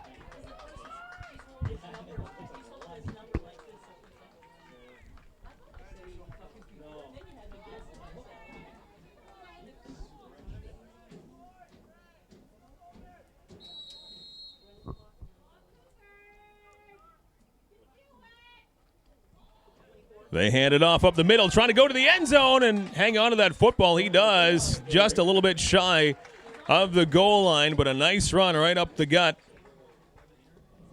They hand it off up the middle, trying to go to the end zone and hang on to that football. He does, just a little bit shy of the goal line, but a nice run right up the gut.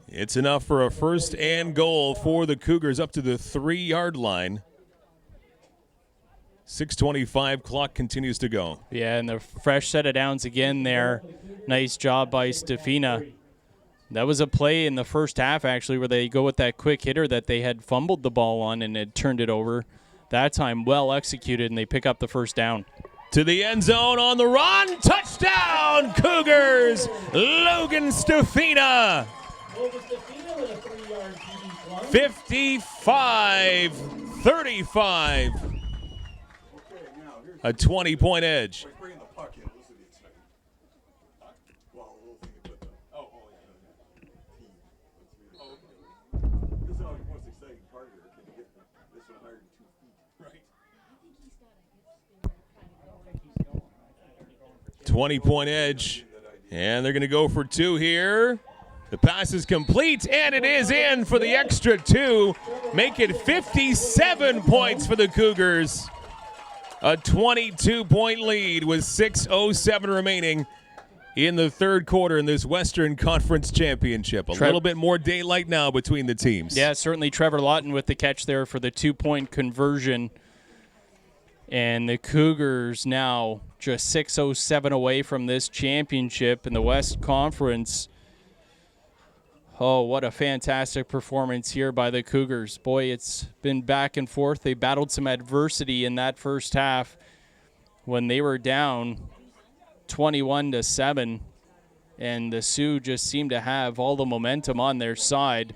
It's enough for a first and goal for the Cougars up to the 3-yard line. 6:25 clock continues to go. Yeah, and the fresh set of downs again there. Nice job by Stefina. That was a play in the first half, actually, where they go with that quick hitter that they had fumbled the ball on and had turned it over. That time well executed, and they pick up the first down. To the end zone on the run. Touchdown, Cougars! Logan Stefina. 55-35. A 20-point edge. This is the most exciting part here. Can you get this one higher than 2 feet? Right. 20-point edge. And they're going to go for 2 here. The pass is complete, and it is in for the extra 2. Make it 57 points for the Cougars. A 22-point lead with 6:07 remaining in the third quarter in this Western Conference Championship. A little bit more daylight now between the teams. Yeah, certainly Trevor Lawton with the catch there for the 2-point conversion. And the Cougars now just 6:07 away from this championship in the West Conference. Oh, what a fantastic performance here by the Cougars. Boy, it's been back and forth. They battled some adversity in that first half when they were down 21-7, and the Sioux just seemed to have all the momentum on their side.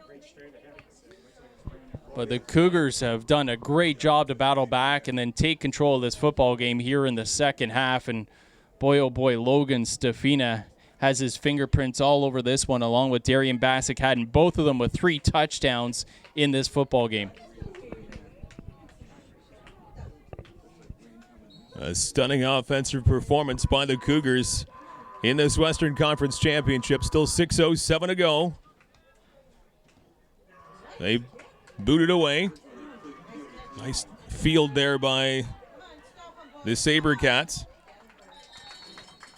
But the Cougars have done a great job to battle back and then take control of this football game here in the second half. And boy, oh boy, Logan Stefina has his fingerprints all over this one, along with Darian Basak Haddon, both of them with 3 touchdowns in this football game. A stunning offensive performance by the Cougars in this Western Conference Championship. Still 6:07 to go. They booted away. Nice field there by the Sabercats.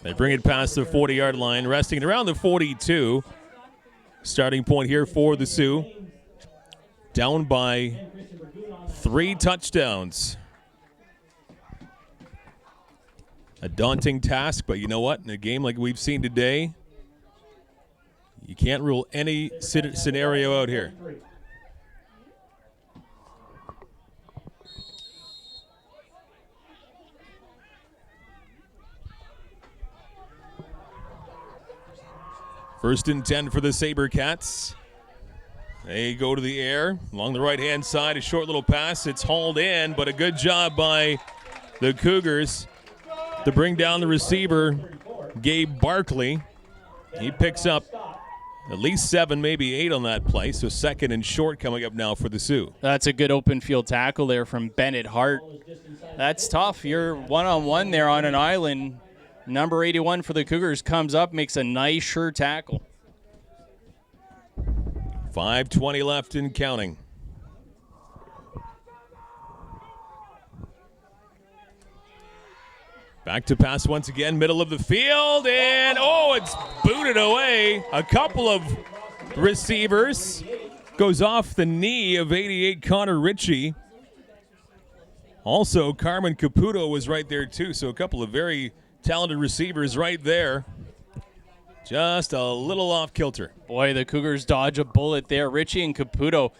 They bring it past the 40-yard line, resting it around the 42. Starting point here for the Sioux. Down by 3 touchdowns. A daunting task, but you know what? In a game like we've seen today, you can't rule any scenario out here. First and 10 for the Sabercats. They go to the air along the right-hand side. A short little pass. It's hauled in, but a good job by the Cougars to bring down the receiver, Gabe Barkley. He picks up at least 7, maybe 8 on that play. So second and short coming up now for the Sioux. That's a good open field tackle there from Bennett Hart. That's tough. You're one-on-one there on an island. Number 81 for the Cougars comes up, makes a nice sure tackle. 5:20 left and counting. Back to pass once again, middle of the field, and it's booted away. A couple of receivers. Goes off the knee of 88 Connor Ritchie. Also, Carmen Caputo was right there too, so a couple of very talented receivers right there. Just a little off kilter. Boy, the Cougars dodge a bullet there. Ritchie and Caputo,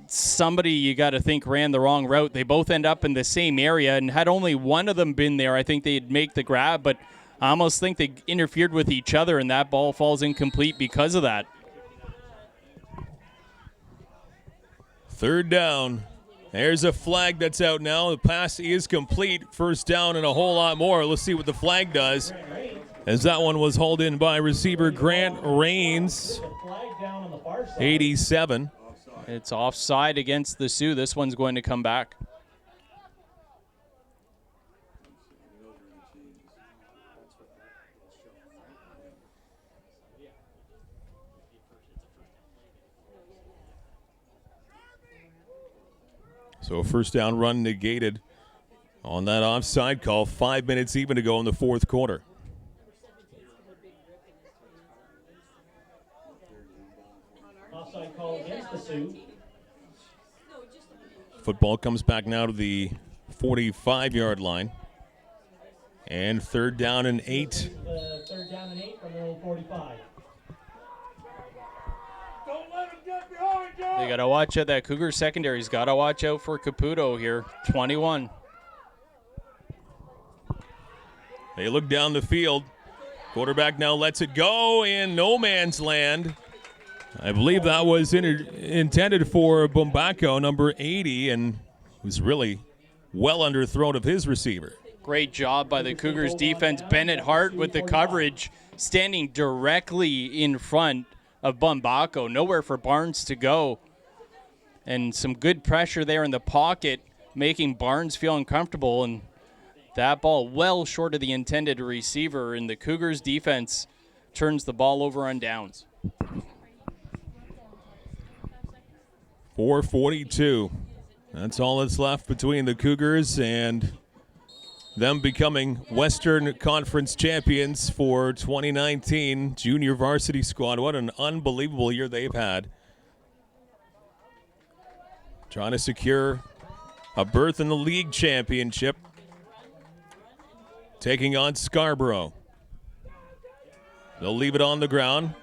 somebody you got to think ran the wrong route. They both end up in the same area, and had only one of them been there, I think they'd make the grab, but I almost think they interfered with each other, and that ball falls incomplete because of that. Third down. There's a flag that's out now. The pass is complete. First down and a whole lot more. Let's see what the flag does, as that one was hauled in by receiver Grant Rains, 87. It's offside against the Sioux. This one's going to come back. So a first down run negated on that offside call. 5 minutes even to go in the fourth quarter. Offside call against the Sioux. Football comes back now to the 45-yard line. And third down and 8. Third down and 8 from their own 45. They got to watch out. That Cougar secondary's got to watch out for Caputo here. 21. They look down the field. Quarterback now lets it go in no man's land. I believe that was intended for Bombaco, number 80, and was really well underthrown of his receiver. Great job by the Cougars defense. Bennett Hart with the coverage, standing directly in front of Bombaco. Nowhere for Barnes to go. And some good pressure there in the pocket, making Barnes feel uncomfortable. And that ball well short of the intended receiver. And the Cougars defense turns the ball over on downs. 4:42. That's all that's left between the Cougars and them becoming Western Conference champions for 2019 junior varsity squad. What an unbelievable year they've had. Trying to secure a berth in the league championship. Taking on Scarborough. They'll leave it on the ground.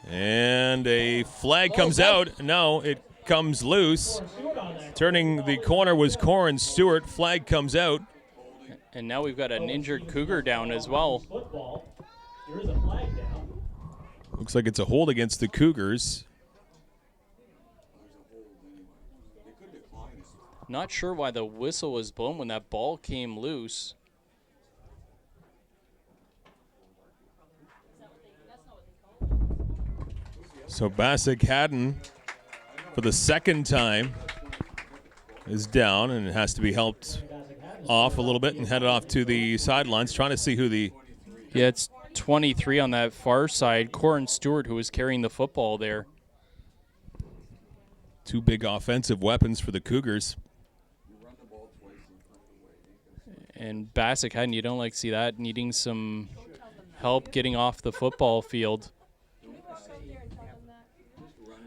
And a flag comes out. No, it comes loose. Turning the corner was Corin Stewart. Flag comes out. And now we've got an injured Cougar down as well. There is a flag down. Looks like it's a hold against the Cougars. Not sure why the whistle was blown when that ball came loose. So Bassick Haddon, for the second time, is down and it has to be helped off a little bit and headed off to the sidelines, trying to see who the... Yeah, it's 23 on that far side. Corin Stewart, who was carrying the football there. Two big offensive weapons for the Cougars. And Bassick Haddon, you don't like to see that, needing some help getting off the football field.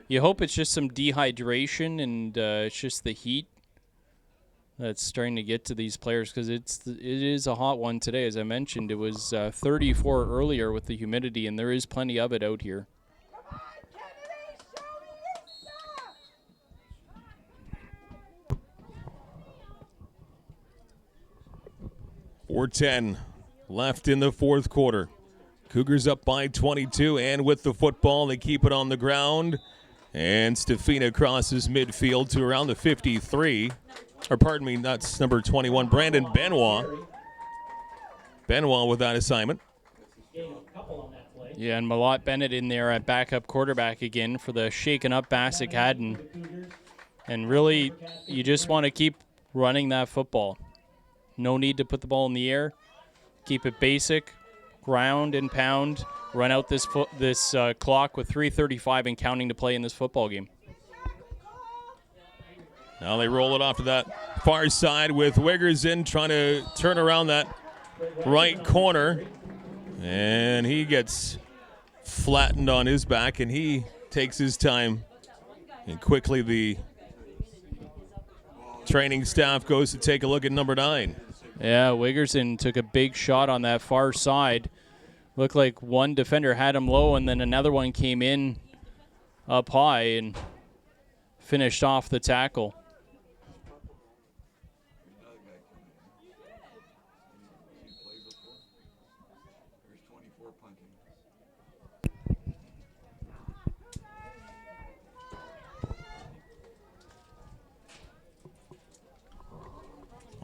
You hope it's just some dehydration and it's just the heat that's starting to get to these players, because it is a hot one today. As I mentioned, it was 34 earlier with the humidity, and there is plenty of it out here. .4:10 left in the fourth quarter. Cougars up by 22, and with the football, they keep it on the ground. And Stefina crosses midfield to around the 53. Or pardon me, that's number 21, Brandon Benoit. Benoit with that assignment. Yeah, and Malott Bennett in there at backup quarterback again for the shaken up Bassick Haddon. And really, you just want to keep running that football. No need to put the ball in the air. Keep it basic. ground and pound, run out this clock with 3:35 and counting to play in this football game. Now they roll it off to that far side with Wiggers in, trying to turn around that right corner. And he gets flattened on his back, and he takes his time. And quickly the training staff goes to take a look at number 9. Yeah, Wiggerson took a big shot on that far side. Looked like one defender had him low, and then another one came in up high and finished off the tackle.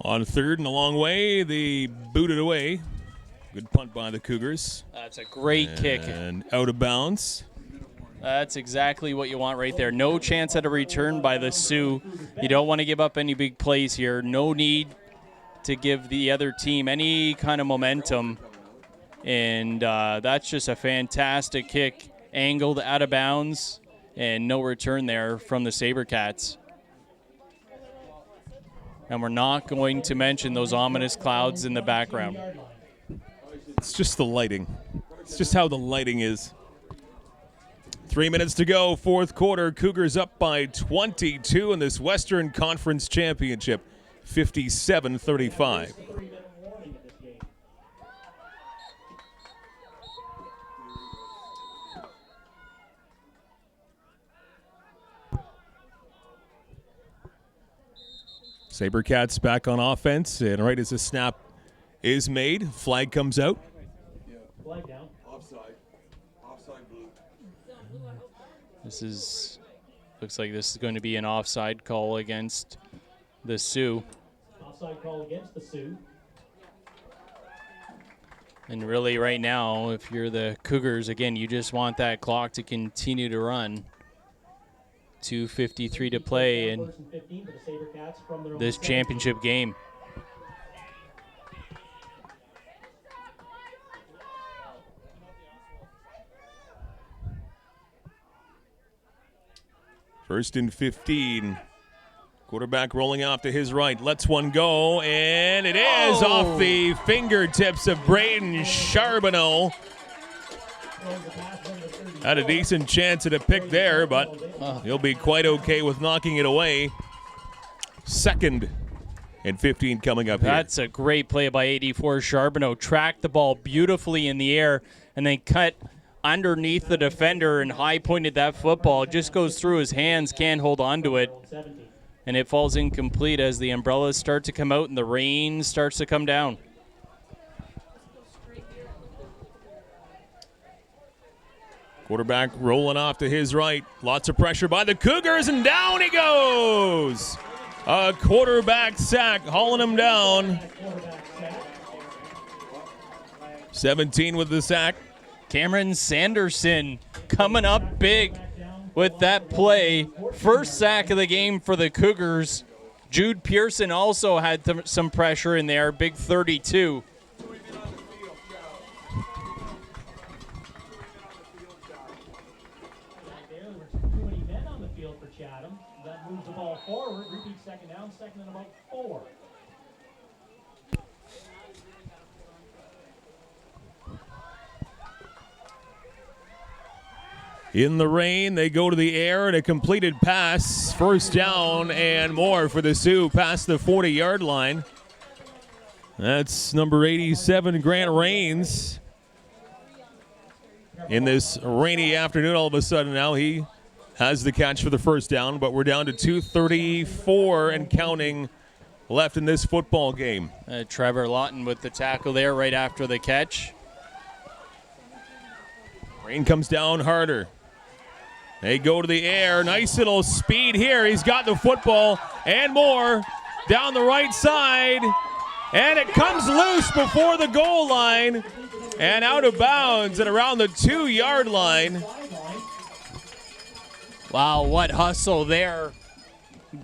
On third and a long way, they booted away. Good punt by the Cougars. That's a great kick. And out of bounds. That's exactly what you want right there. No chance at a return by the Sioux. You don't want to give up any big plays here. No need to give the other team any kind of momentum. And that's just a fantastic kick. Angled out of bounds, and no return there from the Sabercats. And we're not going to mention those ominous clouds in the background. It's just the lighting. It's just how the lighting is. 3 minutes to go, fourth quarter. Cougars up by 22 in this Western Conference Championship, 57-35. Sabercats back on offense, and right as the snap is made, flag comes out. Flag down. Offside. Offside blue. Looks like this is going to be an offside call against the Sioux. Offside call against the Sioux. And really right now, if you're the Cougars, again, you just want that clock to continue to run. 2:53 to play in this championship game. First and 15. Quarterback rolling off to his right. Lets one go, and it is off the fingertips of Braden Charbonneau. Had a decent chance at a pick there, but he'll be quite okay with knocking it away. Second and 15 coming up here. That's a great play by 84 Charbonneau. Tracked the ball beautifully in the air and then cut underneath the defender and high-pointed that football. It just goes through his hands, can't hold on to it. And it falls incomplete as the umbrellas start to come out and the rain starts to come down. Quarterback rolling off to his right. Lots of pressure by the Cougars, and down he goes. A quarterback sack, hauling him down. 17 with the sack. Cameron Sanderson coming up big with that play. First sack of the game for the Cougars. Jude Pearson also had some pressure in there, big 32. Chatham. That moves the ball forward. Repeat second down, second and about 4. In the rain, they go to the air, and a completed pass. First down and more for the Sioux past the 40-yard line. That's number 87, Grant Rains. In this rainy afternoon, all of a sudden now he has the catch for the first down, but we're down to 2:34 and counting left in this football game. Trevor Lawton with the tackle there right after the catch. Rain comes down harder. They go to the air. Nice little speed here. He's got the football and more down the right side. And it comes loose before the goal line and out of bounds at around the 2-yard line. Wow, what hustle there.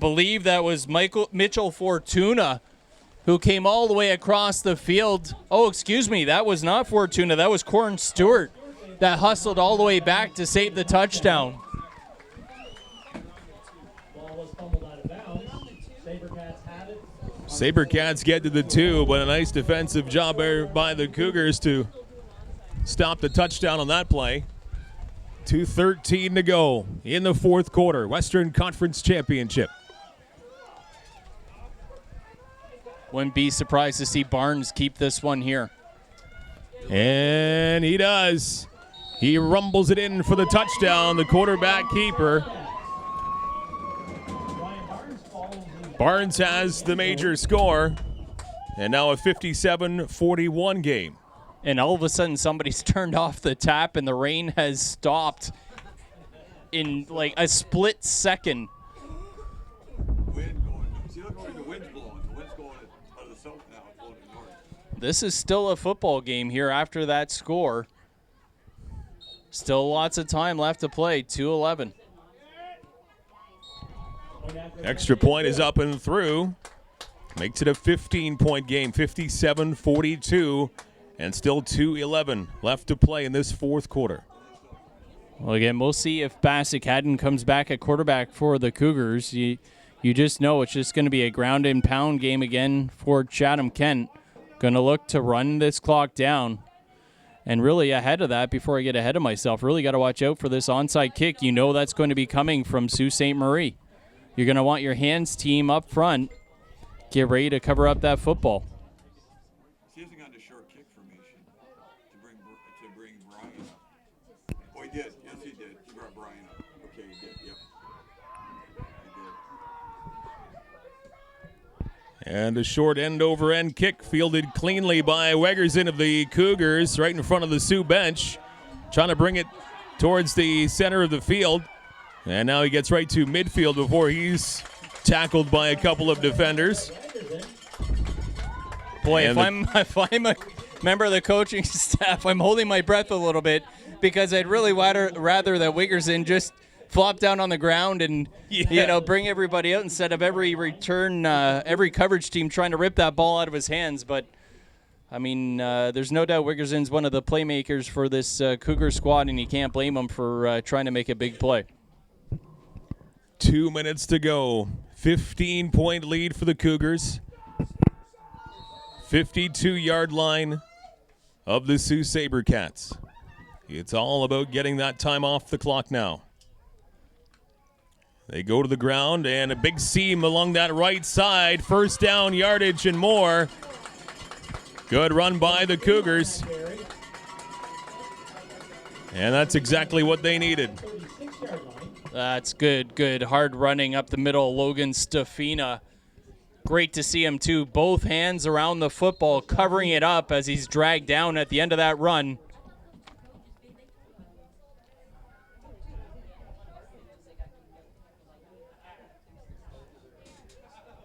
Believe that was Mitchell Fortuna who came all the way across the field. Oh, excuse me, that was not Fortuna. That was Corin Stewart that hustled all the way back to save the touchdown. Ball was fumbled out of bounds. Sabercats have it. Sabercats get to the 2, but a nice defensive job there by the Cougars to stop the touchdown on that play. 2:13 to go in the fourth quarter. Western Conference Championship. Wouldn't be surprised to see Barnes keep this one here. And he does. He rumbles it in for the touchdown, the quarterback keeper. Barnes has the major score, and now a 57-41 game. And all of a sudden, somebody's turned off the tap, and the rain has stopped in like a split second. Wind going. See, look where the wind's blowing. The wind's going out of the south now. It's blowing to the north. This is still a football game here after that score. Still lots of time left to play, 2:11. Extra point is up and through. Makes it a 15-point game, 57-42, and still 2:11 left to play in this fourth quarter. Well, again, we'll see if Bassick Haddon comes back at quarterback for the Cougars. You just know it's just going to be a ground and pound game again for Chatham-Kent. Going to look to run this clock down. And really ahead of that, before I get ahead of myself, really got to watch out for this onside kick. You know that's going to be coming from Sault Ste. Marie. You're going to want your hands team up front. Get ready to cover up that football. See if he got a short kick formation to bring Brian up. Oh, he did. Yes, he did. He brought Brian up. Okay, he did. Yep. He did. And a short end-over-end kick fielded cleanly by Wegerson of the Cougars right in front of the Sioux bench, trying to bring it towards the center of the field. And now he gets right to midfield before he's tackled by a couple of defenders. Boy, And if I'm a member of the coaching staff, I'm holding my breath a little bit because I'd really rather that Wiggerson just flop down on the ground and bring everybody out instead of every coverage team trying to rip that ball out of his hands. But I mean, there's no doubt Wiggerson's one of the playmakers for this Cougar squad, and you can't blame him for trying to make a big play. 2 minutes to go. 15-point lead for the Cougars. 52-yard line of the Sault Sabercats. It's all about getting that time off the clock now. They go to the ground, and a big seam along that right side. First down, yardage, and more. Good run by the Cougars. And that's exactly what they needed. That's good hard running up the middle. Logan Stefina. Great to see him, too. Both hands around the football, covering it up as he's dragged down at the end of that run.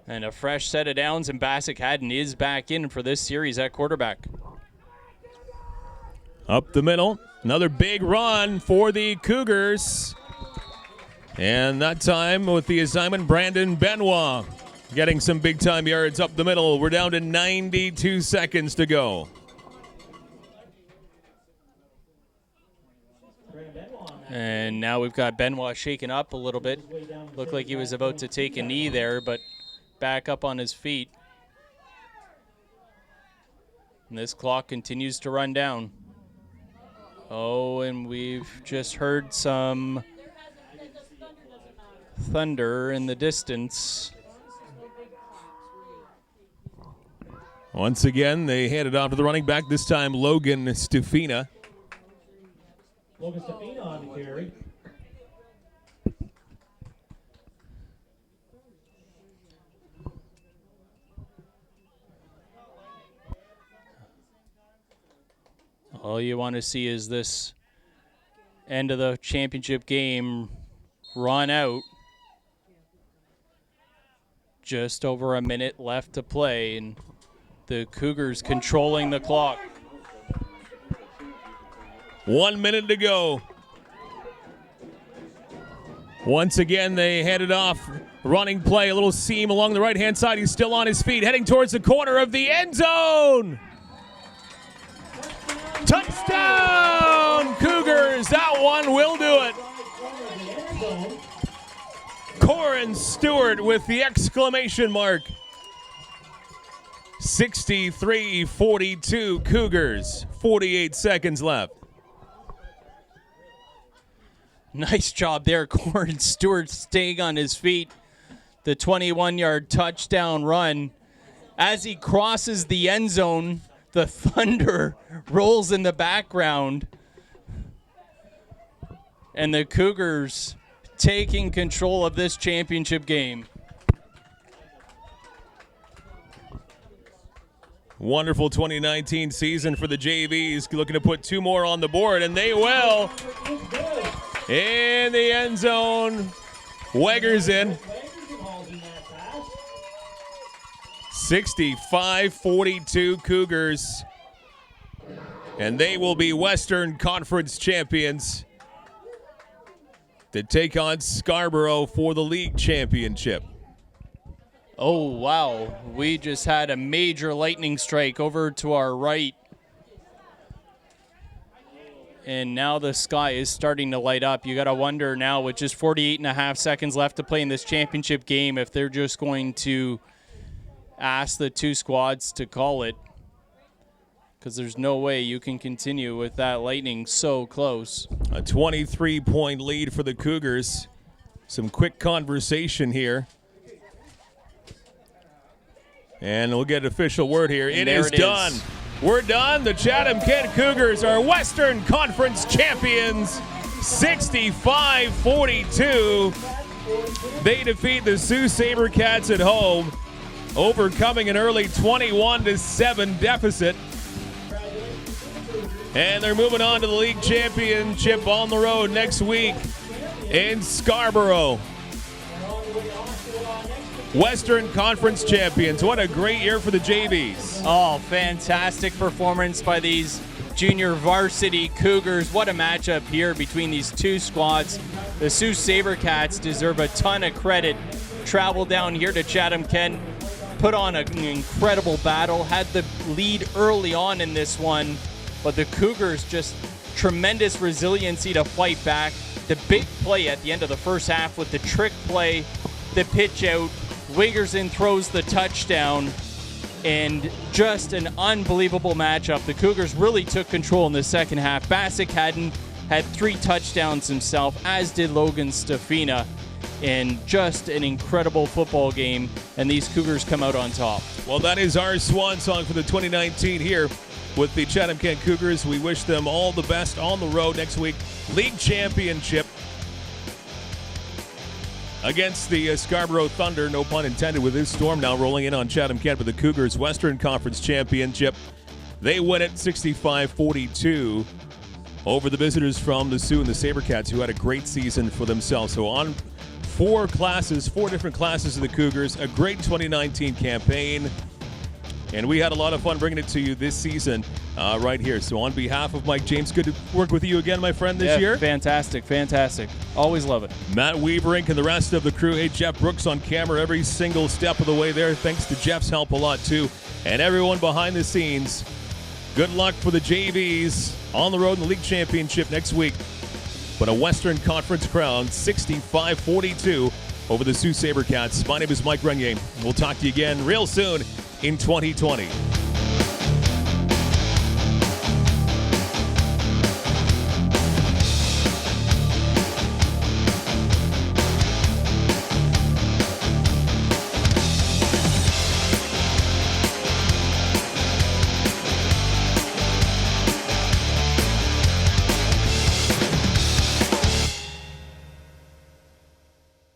And a fresh set of downs, and Bassick Haddon is back in for this series at quarterback. Up the middle. Another big run for the Cougars. And that time with the assignment, Brandon Benoit getting some big-time yards up the middle. We're down to 92 seconds to go. And now we've got Benoit shaken up a little bit. Looked like he was about to take a knee there, but back up on his feet. And this clock continues to run down. Oh, and we've just heard some thunder in the distance. Once again, they hand it off to the running back, this time Logan Stefina. Logan Stefina on the carry. All you want to see is this end of the championship game run out. Just over a minute left to play, and the Cougars controlling the clock. 1 minute to go. Once again, they hand it off Running play, a little seam along the right-hand side. He's still on his feet, heading towards the corner of the end zone. Touchdown, Cougars. That one will do it. Corin Stewart with the exclamation mark. 63-42 Cougars. 48 seconds left. Nice job there, Corin Stewart staying on his feet. The 21-yard touchdown run. As he crosses the end zone, the thunder rolls in the background. And the Cougars taking control of this championship game. Wonderful 2019 season for the JVs. Looking to put 2 more on the board, and they will. In the end zone. Weggers in. 65-42 Cougars. And they will be Western Conference champions to take on Scarborough for the league championship. Oh, wow. We just had a major lightning strike over to our right. And now the sky is starting to light up. You got to wonder now, with just 48.5 seconds left to play in this championship game, if they're just going to ask the 2 squads to call it. Because there's no way you can continue with that lightning so close. A 23-point lead for the Cougars. Some quick conversation here. And we'll get official word here. It is done. We're done. The Chatham-Kent Cougars are Western Conference champions. 65-42. They defeat the Sault Sabercats at home, overcoming an early 21-7 deficit. And they're moving on to the league championship on the road next week in Scarborough. Western Conference champions. What a great year for the JVs. Oh, fantastic performance by these junior varsity Cougars. What a matchup here between these 2 squads. The Sault Sabercats deserve a ton of credit. Traveled down here to Chatham-Kent, put on an incredible battle, had the lead early on in this one, but the Cougars just tremendous resiliency to fight back. The big play at the end of the first half with the trick play, the pitch out, Wiggerson throws the touchdown, and just an unbelievable matchup. The Cougars really took control in the second half. Bassick had 3 touchdowns himself, as did Logan Stefina, and just an incredible football game, and these Cougars come out on top. Well, that is our swan song for the 2019 here with the Chatham-Kent Cougars. We wish them all the best on the road next week. League championship against the Scarborough Thunder, no pun intended, with this storm now rolling in on Chatham-Kent. But the Cougars Western Conference championship, they win it 65-42 over the visitors from the Sioux and the Sabercats, who had a great season for themselves. So on 4 different classes of the Cougars, a great 2019 campaign. And we had a lot of fun bringing it to you this season right here. So on behalf of Mike James, good to work with you again, my friend, this year. Fantastic, fantastic. Always love it. Matt Weaverink and the rest of the crew. Hey, Jeff Brooks on camera every single step of the way there. Thanks to Jeff's help a lot, too. And everyone behind the scenes. Good luck for the JVs on the road in the league championship next week. But a Western Conference crown, 65-42 over the Sault Sabercats. My name is Mike Renier. We'll talk to you again real soon in 2020.